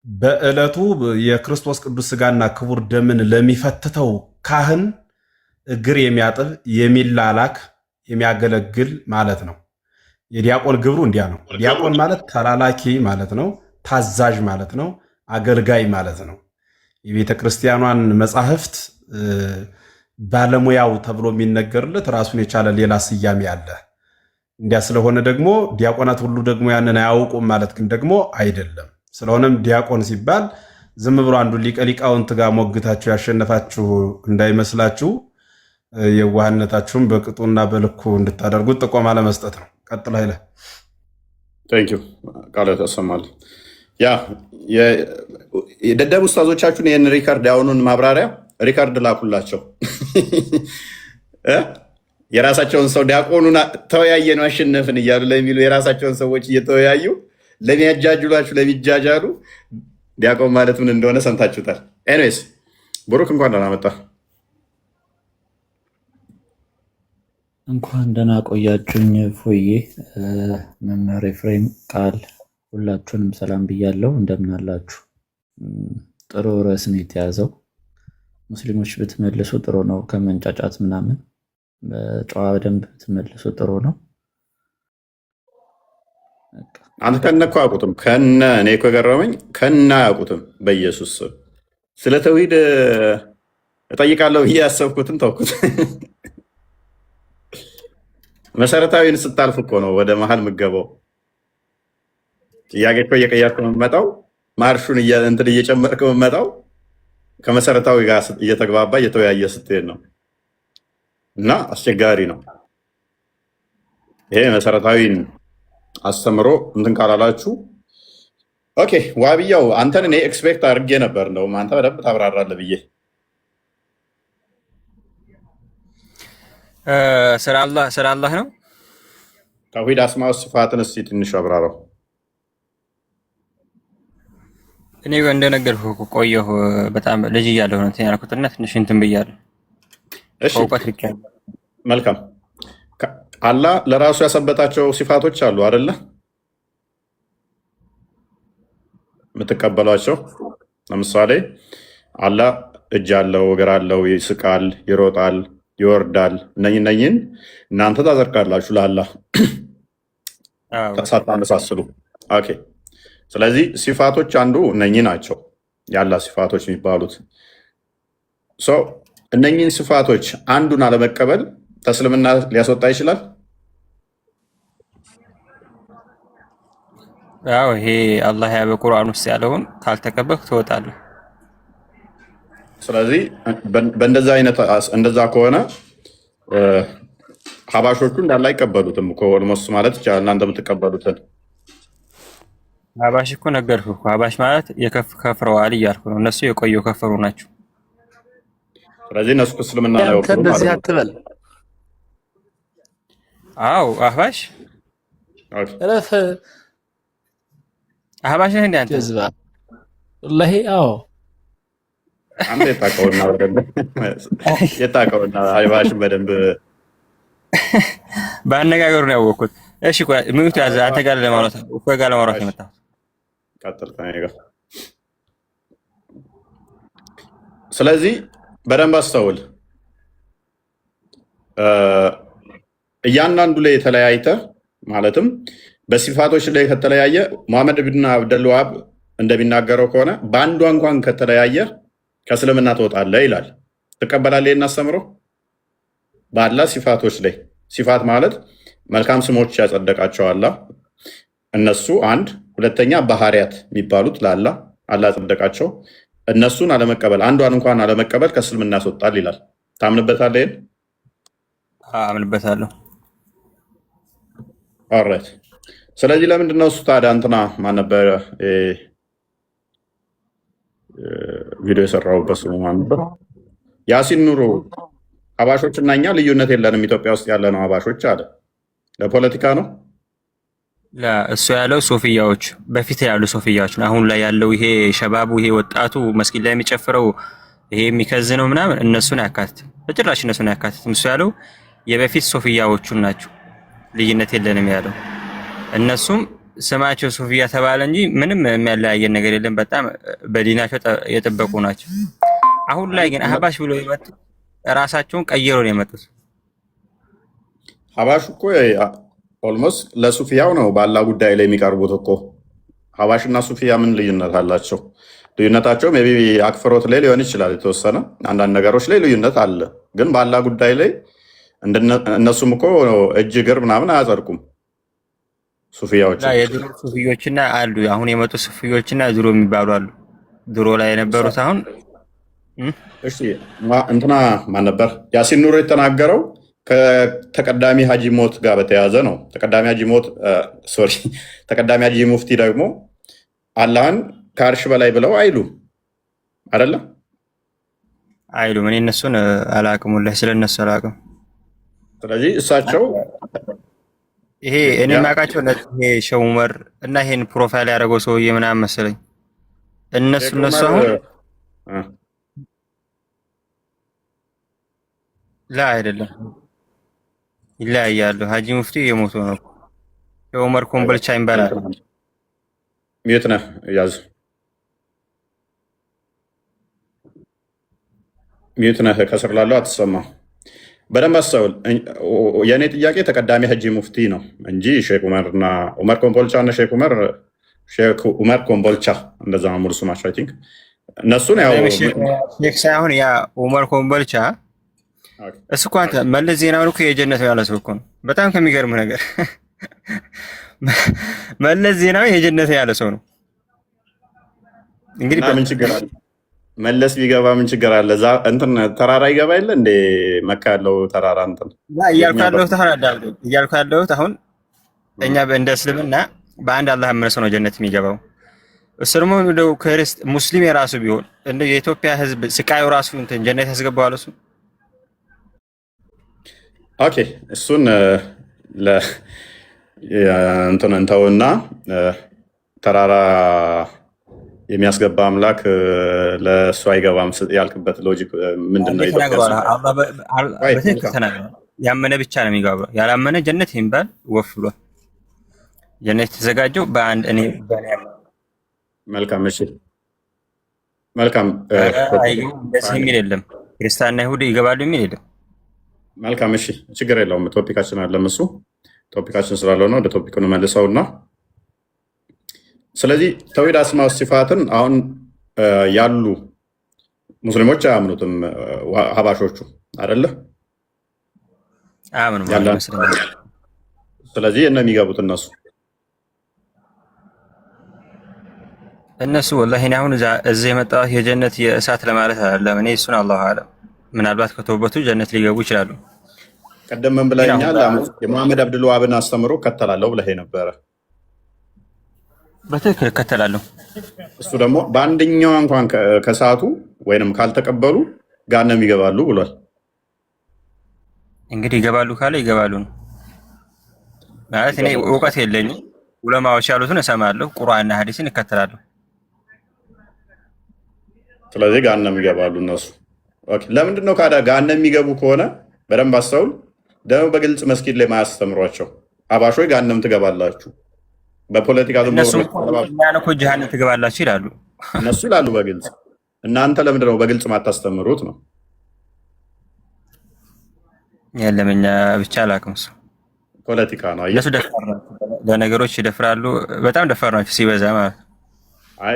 በዕለቱ የክርስቶስ ቅዱስ ሥጋና ክቡር ደምን ለሚፈትተው ካህን እግር የሚያጥብ የሚላላክ የሚያገለግል ማለት ነው። የዲያቆን ግብሩ እንዲያ ነው። ዲያቆን ማለት ተላላኪ ማለት ነው። ታዛዥ ማለት ነው። አገልጋይ ማለት ነው። የቤተ ክርስቲያኗን መጻሕፍት ባለሙያው ተብሎ የሚነገርለት ራሱን የቻለ ሌላ ስያሜ አለ። እንዲያ ስለሆነ ደግሞ ዲያቆናት ሁሉ ደግሞ ያንን አያውቁም ማለት ግን ደግሞ አይደለም። ስለሆነም ዲያቆን ሲባል ዝም ብሎ አንዱ ሊቀ ሊቃውንት ጋር ሞግታችሁ ያሸነፋችሁ እንዳይመስላችሁ፣ የዋህነታችሁም በቅጡና በልኩ እንድታደርጉት ጥቆማ ለመስጠት ነው። ቀጥል ኃይለ። ቴንኪው ቃለ ተሰማል። ያ የደደብ ኡስታዞቻችሁን ይህን ሪካርድ ያሁኑን ማብራሪያ ሪካርድ ላኩላቸው። የራሳቸውን ሰው ዲያቆኑን ተወያየ ነው አሸነፍን እያሉ ለሚሉ የራሳቸውን ሰዎች እየተወያዩ ለሚያጃጅሏችሁ ለሚጃጃሉ ዲያቆን ማለት ምን እንደሆነ ሰምታችሁታል። ኤኒዌይስ ብሩክ እንኳን ደህና መጣ። እንኳን ደህና ቆያችሁኝ። ፎዬ መምህር ኤፍሬም ቃል ሁላችሁንም ሰላም ብያለሁ። እንደምን አላችሁ? ጥሩ ርዕስ ነው የተያዘው። ሙስሊሞች ብትመልሱ ጥሩ ነው። ከመንጫጫት ምናምን በጨዋ ደንብ ብትመልሱ ጥሩ ነው። አንተ ከነ እኮ አያውቁትም። ከነ እኔ እኮ የገረመኝ ከነ አያውቁትም። በኢየሱስ ስለ ተውሂድ እጠይቃለሁ ብዬ ያሰብኩትን ተውኩት። መሰረታዊን ስታልፍ እኮ ነው ወደ መሀል ምገባው። ጥያቄ እኮ እየቀየርክ የምትመጣው ማርሹን እንትን እየጨመርክ የምትመጣው ከመሰረታዊ ጋር እየተግባባ እየተወያየ ስትሄድ ነው እና አስቸጋሪ ነው። ይሄ መሰረታዊን አስተምሮ እንትን ካላላችሁ ኦኬ። ዋብያው አንተን እኔ ኤክስፔክት አድርጌ ነበር ነው አንተ በደንብ ታብራራለህ ብዬ ስለ አላህ ነው። ተውሂድ አስማው ሲፋትን እስቲ ትንሽ አብራራው። እኔ እንደነገርኩህ ቆየሁ በጣም ልጅ እያለሁ ነው እንትን ያልኩትና ትንሽ እንትን ብያለሁ። እሺ እውቀት ልኬያለሁ። መልካም። አላህ ለራሱ ያሰበታቸው ሲፋቶች አሉ አይደለ? የምትቀበሏቸው ለምሳሌ አላህ እጅ አለው፣ እግር አለው፣ ይስቃል፣ ይሮጣል፣ ይወርዳል። እነኝን እናንተ ታዘርቃላችሁ ለአላህ ሳታመሳስሉ። ኦኬ። ስለዚህ ሲፋቶች አንዱ እነኚህ ናቸው የአላህ ሲፋቶች የሚባሉት። እነኚህን ሲፋቶች አንዱን አለመቀበል ከእስልምና ሊያስወጣ ይችላል። ያው ይሄ አላህ ያ በቁርአን ውስጥ ያለውን ካልተቀበልክ ትወጣለህ። ስለዚህ እንደዛ ከሆነ ሀባሾቹ እንዳለ አይቀበሉትም እኮ ኦልሞስት ማለት ይቻላል። እናንተ የምትቀበሉትን ሀባሽ እኮ ነገርኩህ እኮ ሀባሽ ማለት ከፍረዋል እያልኩ ነው። እነሱ የቆዩ ከፈሩ ናቸው። ስለዚህ እነሱ እስልምና ላይ ወጥተው እንደዚህ አትበል። አዎ አህባሽ ረፍ አህባሽ ነህ እንዴ አንተ? ጀዝባ ወላሂ። አዎ አንተ የታውቀውና አህባሽን በደንብ በአነጋገሩ ነው ያወቅሁት። እሺ ቆይ ምንቱ ያዘ አንተ ጋር ለማውራት እኮ ጋር ለማውራት የመጣሁት ቀጥል ከኔ ጋር። ስለዚህ በደንብ አስተውል። እያንዳንዱ ላይ የተለያይተ ማለትም በሲፋቶች ላይ ከተለያየ ሙሐመድ ብን አብደል ወሃብ እንደሚናገረው ከሆነ በአንዷ እንኳን ከተለያየ ከእስልምና ትወጣለህ ይላል። ትቀበላለህ? እናስተምሮ በአላህ ሲፋቶች ላይ ሲፋት ማለት መልካም ስሞች ያጸደቃቸው አላህ እነሱ አንድ፣ ሁለተኛ ባህሪያት የሚባሉት ለአላህ አላህ ያጸደቃቸው እነሱን አለመቀበል አንዷን እንኳን አለመቀበል ከእስልምና ያስወጣል ይላል። ታምንበታለህ? ይሄን አምንበታለሁ። ኦልራይት። ስለዚህ ለምንድን ነው እሱ ታዲያ እንትና ማን ነበረ ቪዲዮ የሰራሁበት ስሙ ማን ነበር? ያሲን ኑሩ ሀባሾች እና እኛ ልዩነት የለንም ኢትዮጵያ ውስጥ ያለ ነው ሀባሾች አለ። ለፖለቲካ ነው እሱ ያለው ሶፊያዎች በፊት ያሉ ሶፊያዎች ነው። አሁን ላይ ያለው ይሄ ሸባቡ ይሄ ወጣቱ መስጊድ ላይ የሚጨፍረው ይሄ የሚከዝነው ምናምን እነሱን አያካትትም፣ በጭራሽ እነሱን አያካትትም። እሱ ያለው የበፊት ሶፊያዎቹን ናቸው። ልዩነት የለንም ያለው እነሱም ስማቸው ሶፊያ ተባለ እንጂ ምንም የሚያለያየን ነገር የለም። በጣም በዲናቸው የጠበቁ ናቸው። አሁን ላይ ግን አህባሽ ብሎ የመጡ ራሳቸውን ቀይሮ ነው የመጡት። ሀባሽ እኮ ኦልሞስት ለሱፊያው ነው ባላ ጉዳይ ላይ የሚቀርቡት እኮ። ሀባሽና ሱፊያ ምን ልዩነት አላቸው? ልዩነታቸው ሜይ ቢ አክፍሮት ላይ ሊሆን ይችላል የተወሰነ አንዳንድ ነገሮች ላይ ልዩነት አለ። ግን ባላ ጉዳይ ላይ እነሱም እኮ እጅ እግር ምናምን አያጸድቁም ሱፊያዎች። የድሮ ሱፊዮችና አሉ አሁን የመጡ ሱፊዮችና ድሮ የሚባሉ አሉ። ድሮ ላይ የነበሩት አሁን እሺ እንትና ማን ነበር ያሲን ኑሮ የተናገረው ከተቀዳሚ ሀጂ ሞት ጋር በተያያዘ ነው። ተቀዳሚ ሀጂ ሙፍቲ ደግሞ አላህን ከአርሽ በላይ ብለው አይሉም አይደለም አይሉም። እኔ እነሱን አላውቅም፣ ወላሂ ስለነሱ አላውቅም። ስለዚህ እሳቸው ይሄ እኔ የማውቃቸው ይሄ ሸህ ዑመር እና ይሄን ፕሮፋይል ያደረገው ሰውዬ ምናምን መሰለኝ እነሱ አሁን ላ አይደለም ይለያያሉ። ሀጂ ሙፍቲ የሞቱ ነው። የዑመር ኮምቦልቻ ይባላል። የት ነህ? ያዝ ሚዩት ነህ። ከስር ላለው አትሰማም። በደንብ አስተውል። የእኔ ጥያቄ ተቀዳሚ ሀጂ ሙፍቲ ነው እንጂ ሼክ ዑመርና ዑመር ኮምቦልቻ እና ሼክ ዑመር ኮምቦልቻ እንደዛ ሙሉ ስማቸው አይ ቲንክ እነሱን ያው ሼክ ሳይሆን ያ ኡመር ኮምቦልቻ እሱ እኮ አንተ መለስ ዜናዊ እኮ የጀነት ያለ ሰው እኮ ነው። በጣም ከሚገርም ነገር መለስ ዜናዊ የጀነት ያለ ሰው ነው። እንግዲህ ምን ችግር አለ? መለስ ቢገባ ምን ችግር አለ? እንትን ተራራ ይገባ የለ እንደ መካ ያለው ተራራ እንትን እያልኩ ያለሁት አሁን እኛ እንደ እስልምና በአንድ አላህ ያመነ ሰው ነው ጀነት የሚገባው። እሱ ደግሞ እንደው ሙስሊም የራሱ ቢሆን እንደው የኢትዮጵያ ህዝብ ስቃዩ ራሱ እንትን ጀነት ያስገባዋል እሱ። ኦኬ እሱን እንትን እንተውና ተራራ የሚያስገባ አምላክ ለእሱ አይገባም ያልክበት ሎጂክ ምንድን ነው? ያመነ ብቻ ነው የሚገባው። ያላመነ ጀነት የሚባል ወፍ ብሏል። ጀነት የተዘጋጀው በአንድ እኔ መልካም እሺ፣ መልካም እንደዚህ የሚል የለም። ክርስቲያንና ይሁዲ ይገባሉ የሚል የለም። መልካም እሺ፣ ችግር የለውም። ቶፒካችን አለም እሱ ቶፒካችን ስላለው ነው። ወደ ቶፒኩን መልሰውና ስለዚህ ተውሂድ አስማው ሲፋትን አሁን ያሉ ሙስሊሞች አያምኑትም። ሀባሾቹ አይደለ አያምኑም። ስለዚህ እነ የሚገቡት እነሱ ወላሂ እኔ አሁን እዚህ የመጣሁት የጀነት የእሳት ለማለት አይደለም። እኔ እሱን አላሁ አለም ምናልባት ከተውበቱ ጀነት ሊገቡ ይችላሉ። ቀደም ምን ብለኸኛል? የመሐመድ አብዱል ዋሃብን አስተምሮ እከተላለሁ ብለህ ነበረ። በትክክል እከተላለሁ። እሱ ደግሞ በአንደኛው እንኳን ከሰዓቱ ወይንም ካልተቀበሉ ገሃነም ይገባሉ ብሏል። እንግዲህ ይገባሉ ካለ ይገባሉ ነው ማለት። እኔ እውቀት የለኝም። ዑለማዎች ያሉትን እሰማለሁ፣ ቁርአንና ሐዲስን እከተላለሁ። ስለዚህ ገሃነም ይገባሉ እነሱ። ኦኬ ለምንድን ነው ካዳ ገሃነም የሚገቡ ከሆነ በደንብ አስተውል። ደግሞ በግልጽ መስጊድ ላይ ማያስተምሯቸው አባሾች ገሃነም ትገባላችሁ በፖለቲካ እነሱ እኮ ጀሃነም ትገባላችሁ ይላሉ። እነሱ ይላሉ በግልጽ። እናንተ ለምንድን ነው በግልጽ ማታስተምሩት ነው? የለም እኛ ብቻ አላውቅም። እሱ ፖለቲካ ነው። እነሱ ደፋር ናቸው፣ ለነገሮች ይደፍራሉ። በጣም ደፋር ናቸው ሲበዛ ማለት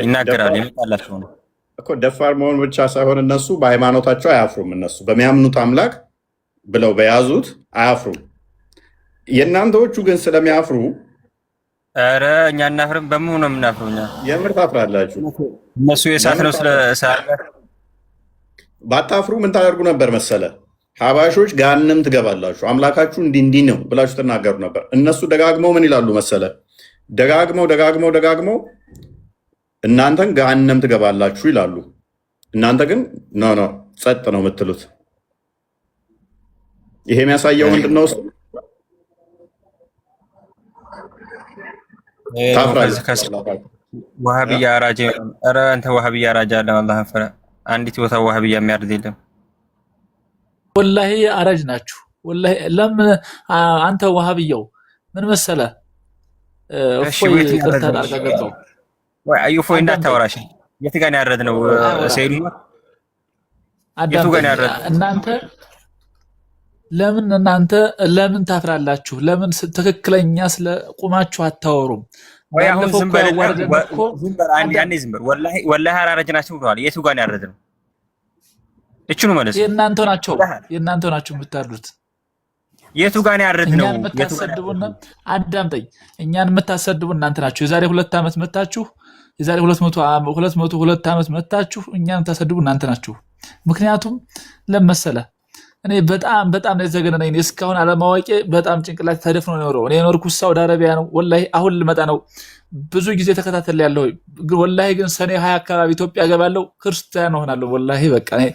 ይናገራሉ። የሚጣላቸው ነው እኮ ደፋር መሆን ብቻ ሳይሆን እነሱ በሃይማኖታቸው አያፍሩም። እነሱ በሚያምኑት አምላክ ብለው በያዙት አያፍሩም። የእናንተዎቹ ግን ስለሚያፍሩ ኧረ እኛ እናፍርም። በምን ነው የምናፍረው? እኛ የምር ታፍራላችሁ። እነሱ የእሳት ነው ስለ ባታፍሩ ምን ታደርጉ ነበር መሰለ? ሀባሾች ገሃነም ትገባላችሁ አምላካችሁ እንዲህ ነው ብላችሁ ትናገሩ ነበር። እነሱ ደጋግመው ምን ይላሉ መሰለ? ደጋግመው እናንተን ገሃነም ትገባላችሁ ይላሉ። እናንተ ግን ኖ ጸጥ ነው የምትሉት። ይሄ የሚያሳየው ምንድን ነው? ዋሃብያ አራጅ። ኧረ አንተ ዋሃብያ አራጅ አለ አላህ ፈራ። አንዲት ቦታ ዋሃብያ የሚያርድ የለም። ወላሂ አራጅ ናችሁ። ወላሂ ለምን አንተ ዋሃብያው ምን መሰለ? እፎይ ይቅርታ አድርገው ወይ አዩ እፎይ እንዳታወራሽ። የት ጋር ነው ያረድነው? ሰይዱ የቱ ጋር ነው ያረድነው? ለምን ታፍራላችሁ? ለምን ትክክለኛ ስለ ቁማችሁ አታወሩም? ወይ አሁን ዝም በል አንዴ ዝም በል። ወላሂ አራጅ ናቸው ብለዋል። የቱ ጋር ነው ያረድነው? እችኑ ማለት የእናንተው ናቸው የምታርዱት። የቱ ጋር ነው ያረድነው? እኛን የምታሰድቡና አዳምጠኝ፣ እኛን የምታሰድቡ እናንተ ናችሁ። የዛሬ 2 ዓመት መታችሁ፣ የዛሬ 202 ዓመት መታችሁ እኛን የምታሰድቡ እናንተ ናችሁ። ምክንያቱም ለመሰለ እኔ በጣም ነው የተዘገነነኝ። እስካሁን አለማወቄ በጣም ጭንቅላት ተደፍኖ ነው የኖረው። እኔ የኖርኩት ሳውዲ አረቢያ ነው። ወላሂ አሁን ልመጣ ነው። ብዙ ጊዜ ተከታተል ያለው ወላሂ ግን ሰኔ 20 አካባቢ ኢትዮጵያ ገባለሁ፣ ክርስቲያን እሆናለሁ። ወላሂ በቃ እኔ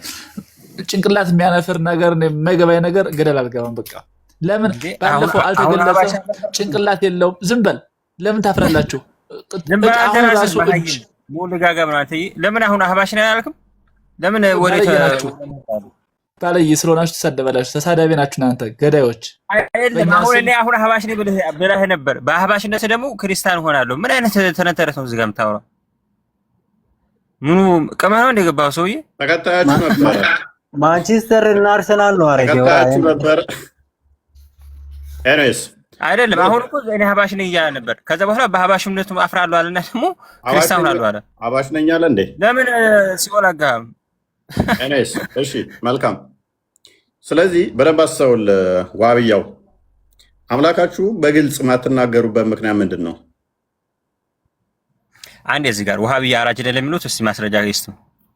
ጭንቅላት የሚያነፍር ነገር የማይገባኝ ነገር ገደል አልገባም። በቃ ለምን ባለፈው አልተገለጸም? ጭንቅላት የለውም። ዝም በል። ለምን ታፍራላችሁ? አሁን ራሱ ሙልጋጋም ነው። ለምን አሁን አህባሽ ነው ያልክም? ለምን ወደ ባለይ ስለሆናችሁ ትሳደባላችሁ። ተሳዳቢ ናችሁ እናንተ ገዳዮች። አሁን እኔ አህባሽ ነኝ ብለህ ነበር። በአህባሽነት ደግሞ ክርስቲያን ሆናለሁ። ምን አይነት ተነተረት ነው እዚህ ጋር የምታወራው? ምኑ ቅመህ ነው እንደገባው ሰውዬ? ተከታያችሁ ነበር። ማንቸስተር እና አርሰናል ነው አረጋው። ተከታያችሁ ነበር። ኤኒዌይስ አይደለም አሁን እኮ እኔ ሀባሽ ነኝ እያለ ነበር። ከዛ በኋላ በሀባሽነቱ አፍራለሁ አለና ደግሞ ክርስቲያን ሆናለሁ አለ። ሀባሽ ነኝ አለ እንዴ? ለምን ሲወላጋም? እኔስ እሺ መልካም። ስለዚህ በደንብ አስተውል። ዋብያው አምላካችሁ በግልጽ ማትናገሩበት ምክንያት ምንድን ነው? አንድ እዚህ ጋር ወሃቢያ አራጅ አይደለም የሚሉት እስቲ ማስረጃ ገይስቱ።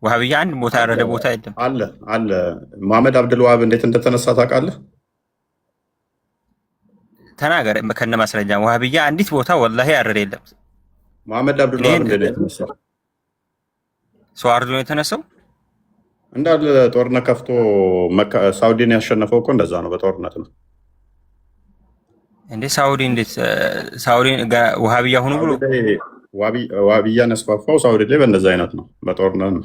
ወሃቢያ አንድ ቦታ ያረደ ቦታ የለም። አለ መሐመድ አብዱል ወሃብ እንዴት እንደተነሳ ታውቃለህ? ተናገረ ከነ ማስረጃ። ወሃቢያ አንዲት ቦታ ወላሂ ያረደ የለም። መሐመድ አብዱል ወሃብ እንዴት የተነሳው? ሰው አርዶ ነው የተነሳው። እንዳለ ጦርነት ከፍቶ ሳውዲን ያሸነፈው እኮ እንደዛ ነው፣ በጦርነት ነው። እንዴ ሳውዲ እንዴት ሳውዲ ወሃቢያ ሆኖ ብሎ ዋብያን ያስፋፋው ሳውዲ ላይ በእንደዛ አይነት ነው፣ በጦርነት ነው።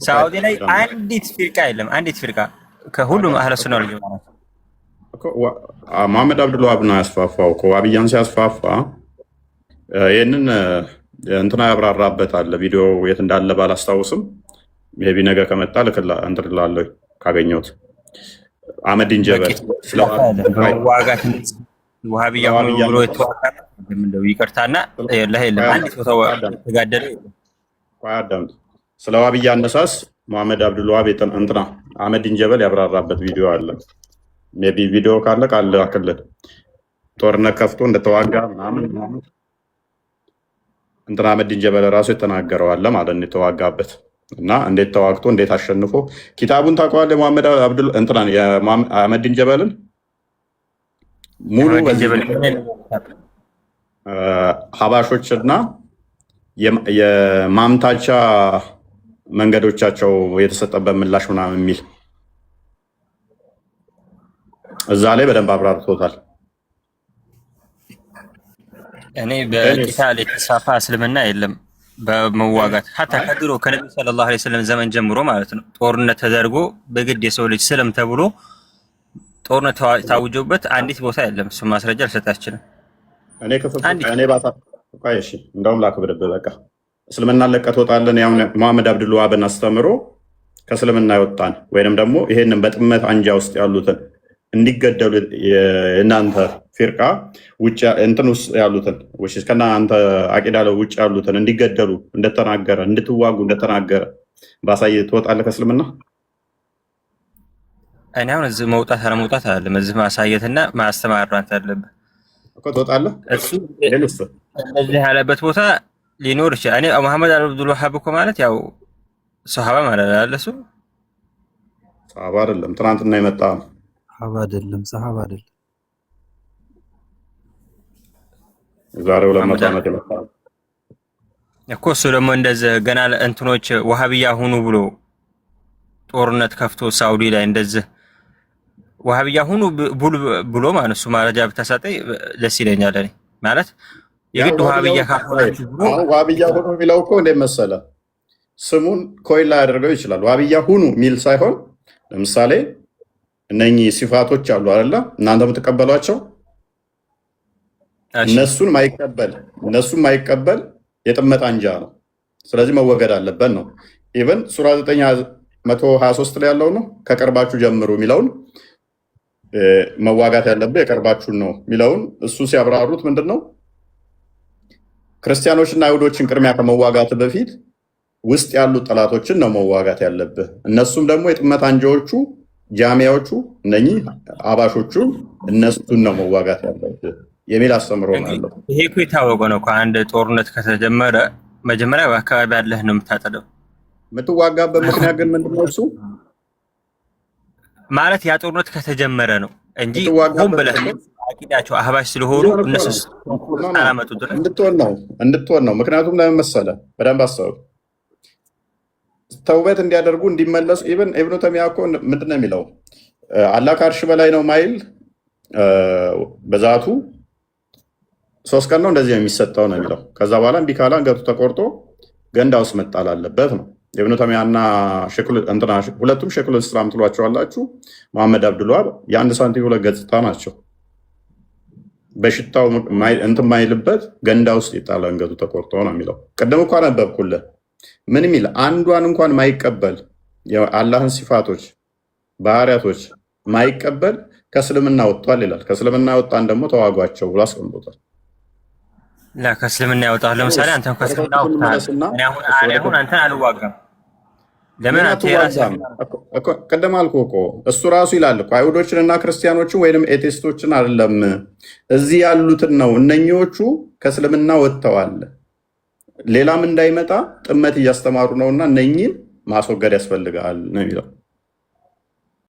ሳውዲ ላይ አንዲት ፊርቃ የለም፣ አንዲት ፊርቃ ከሁሉም አህለ ሱና ልጅ ማለት መሐመድ አብዱል ወሃብ ነው ያስፋፋው እኮ። ዋብያን ሲያስፋፋ ይህንን እንትና ያብራራበታል። ቪዲዮ የት እንዳለ ባላስታውስም ሜይ ቢ ነገ ከመጣ እንትን እላለሁ ካገኘሁት። አህመዲን ጀበል ስለዋጋት ወሃቢያ ሆኖ ብሎ የተዋጋ እንደው ይቅርታና ለሄለ አንዲት ቦታ ተጋደለ። አዳምጥ። ስለ ዋብያ አነሳስ መሐመድ አብዱል ወሃብ እንትና አህመዲን ጀበል ያብራራበት ቪዲዮ አለ። ሜይ ቢ ቪዲዮ ካለ አክልል። ጦርነት ከፍቶ እንደተዋጋ ምናምን እንትና አህመዲን ጀበል ራሱ የተናገረው አለ ማለት ነው፣ የተዋጋበት እና እንዴት ተዋግቶ እንዴት አሸንፎ። ኪታቡን ታውቀዋለህ? የመሐመድ አብዱል እንትና የአህመዲን ጀበልን ሙሉ ሀባሾችና የማምታቻ መንገዶቻቸው የተሰጠበት ምላሽ ምናምን የሚል እዛ ላይ በደንብ አብራርቶታል። እኔ በቂታል የተስፋፋ እስልምና የለም በመዋጋት ሀታ ከድሮ ከነብዩ ሰለላሁ ዐለይሂ ወሰለም ዘመን ጀምሮ ማለት ነው። ጦርነት ተደርጎ በግድ የሰው ልጅ ስለም ተብሎ ጦርነት ታውጆበት አንዲት ቦታ የለም። እሱ ማስረጃ ልሰጣችንም። እኔ ባታሽ እንደውም ላክብርብህ። በቃ እስልምና ለቀህ ትወጣለህ። ያው መሐመድ አብዱል ወሃብን አስተምሮ ከእስልምና ይወጣን ወይንም ደግሞ ይሄንን በጥመት አንጃ ውስጥ ያሉትን እንዲገደሉ የእናንተ ፊርቃ ውጭ እንትን ውስጥ ያሉትን ከእናንተ አቂዳ ውጭ ያሉትን እንዲገደሉ እንደተናገረ እንድትዋጉ እንደተናገረ ባሳየህ ትወጣለህ ከእስልምና? እኔ አሁን እዚህ መውጣት አለመውጣት አይደለም፣ እዚህ ማሳየትና ማስተማር አንተ አለብህ እኮ ትወጣለህ። እሱ እንደዚህ ያለበት ቦታ ሊኖር ይችላል። እኔ መሐመድ አብዱል ወሃብ እኮ ማለት ያው ሱሐባ ማለት አይደል? እሱ ሱሐባ አይደለም፣ ትናንትና የመጣ ነው። ሱሐባ አይደለም፣ ሱሐባ አይደለም። ዛሬ 200 ዓመት የመጣ ነው እኮ እሱ ደግሞ እንደዚህ ገና እንትኖች ወሃቢያ ሁኑ ብሎ ጦርነት ከፍቶ ሳውዲ ላይ እንደዚህ ወሃቢያ ሁኑ ብሎ ማለት እሱ ማረጃ ብታሳጠኝ ደስ ይለኛል። እኔ ማለት የግድ ወሃቢያ ካሆናችሁ ብሎ ወሃቢያ ሁኑ የሚለው እኮ እንደ መሰለ ስሙን ኮይል ላይ ያደርገው ይችላል። ወሃቢያ ሁኑ ሚል ሳይሆን ለምሳሌ እነኚህ ሲፋቶች አሉ አይደለ? እናንተ የምትቀበሏቸው እነሱን ማይቀበል የጥመት አንጃ ነው። ስለዚህ መወገድ አለበት ነው። ኢቨን ሱራ 923 ላይ ያለው ነው ከቅርባችሁ ጀምሩ የሚለውን መዋጋት ያለበት የቅርባችሁን ነው የሚለውን እሱ ሲያብራሩት ምንድነው ክርስቲያኖችና አይሁዶችን ቅድሚያ ከመዋጋት በፊት ውስጥ ያሉ ጠላቶችን ነው መዋጋት ያለብህ። እነሱም ደግሞ የጥመት አንጃዎቹ ጃሚያዎቹ እነኚህ አባሾቹ እነሱን ነው መዋጋት ያለብህ የሚል አስተምሮ ነው ያለው። ይሄ እኮ የታወቀ ነው። ከአንድ ጦርነት ከተጀመረ መጀመሪያ በአካባቢ ያለህ ነው የምታጠደው። የምትዋጋበት ምክንያት ግን ምንድነው? እሱ ማለት ያ ጦርነት ከተጀመረ ነው እንጂ ሆን ብለህ አቂዳቸው አህባሽ ስለሆኑ እነሱ አላመጡ ድረስ እንድትሆን ነው። ምክንያቱም ለምን መሰለህ? በደንብ አስተውል። ተውበት እንዲያደርጉ እንዲመለሱ ኢብኑ ተይሚያ እኮ ምንድን ነው የሚለው? አላህ ከአርሽ በላይ ነው ማይል በዛቱ 3 ቀን ነው እንደዚህ የሚሰጠው ነው የሚለው። ከዛ በኋላ እምቢ ካለ አንገቱ ተቆርጦ ገንዳ ውስጥ መጣል አለበት ነው። ኢብኑ ተይሚያና ሁለቱም ሼኹል ኢስላም ትሏቸዋላችሁ። መሐመድ አብዱል ወሃብ የአንድ ሳንቲም ሁለት ገጽታ ናቸው። በሽታው እንትን ማይልበት ገንዳ ውስጥ ይጣል አንገቱ ተቆርጦ ነው የሚለው። ቅድም እኮ አነበብኩልህ። ምን የሚል አንዷን እንኳን ማይቀበል የአላህን ሲፋቶች ባህሪያቶች ማይቀበል ከእስልምና ወጥቷል ይላል። ከእስልምና ወጣን ደግሞ ተዋጓቸው ብሎ አስቀምጦታል። ከእስልምና ያወጣሁ ለምሳሌ አንተን ከእስልምና አሁን አንተን አልዋጋም። ለምን ቅድም አልኩህ እኮ እሱ ራሱ ይላል እኮ አይሁዶችንና ክርስቲያኖችን ወይንም ኤቴስቶችን አይደለም እዚህ ያሉትን ነው። እነኚዎቹ ከእስልምና ወጥተዋል፣ ሌላም እንዳይመጣ ጥመት እያስተማሩ ነውና እነኚህን ማስወገድ ያስፈልጋል ነው የሚለው።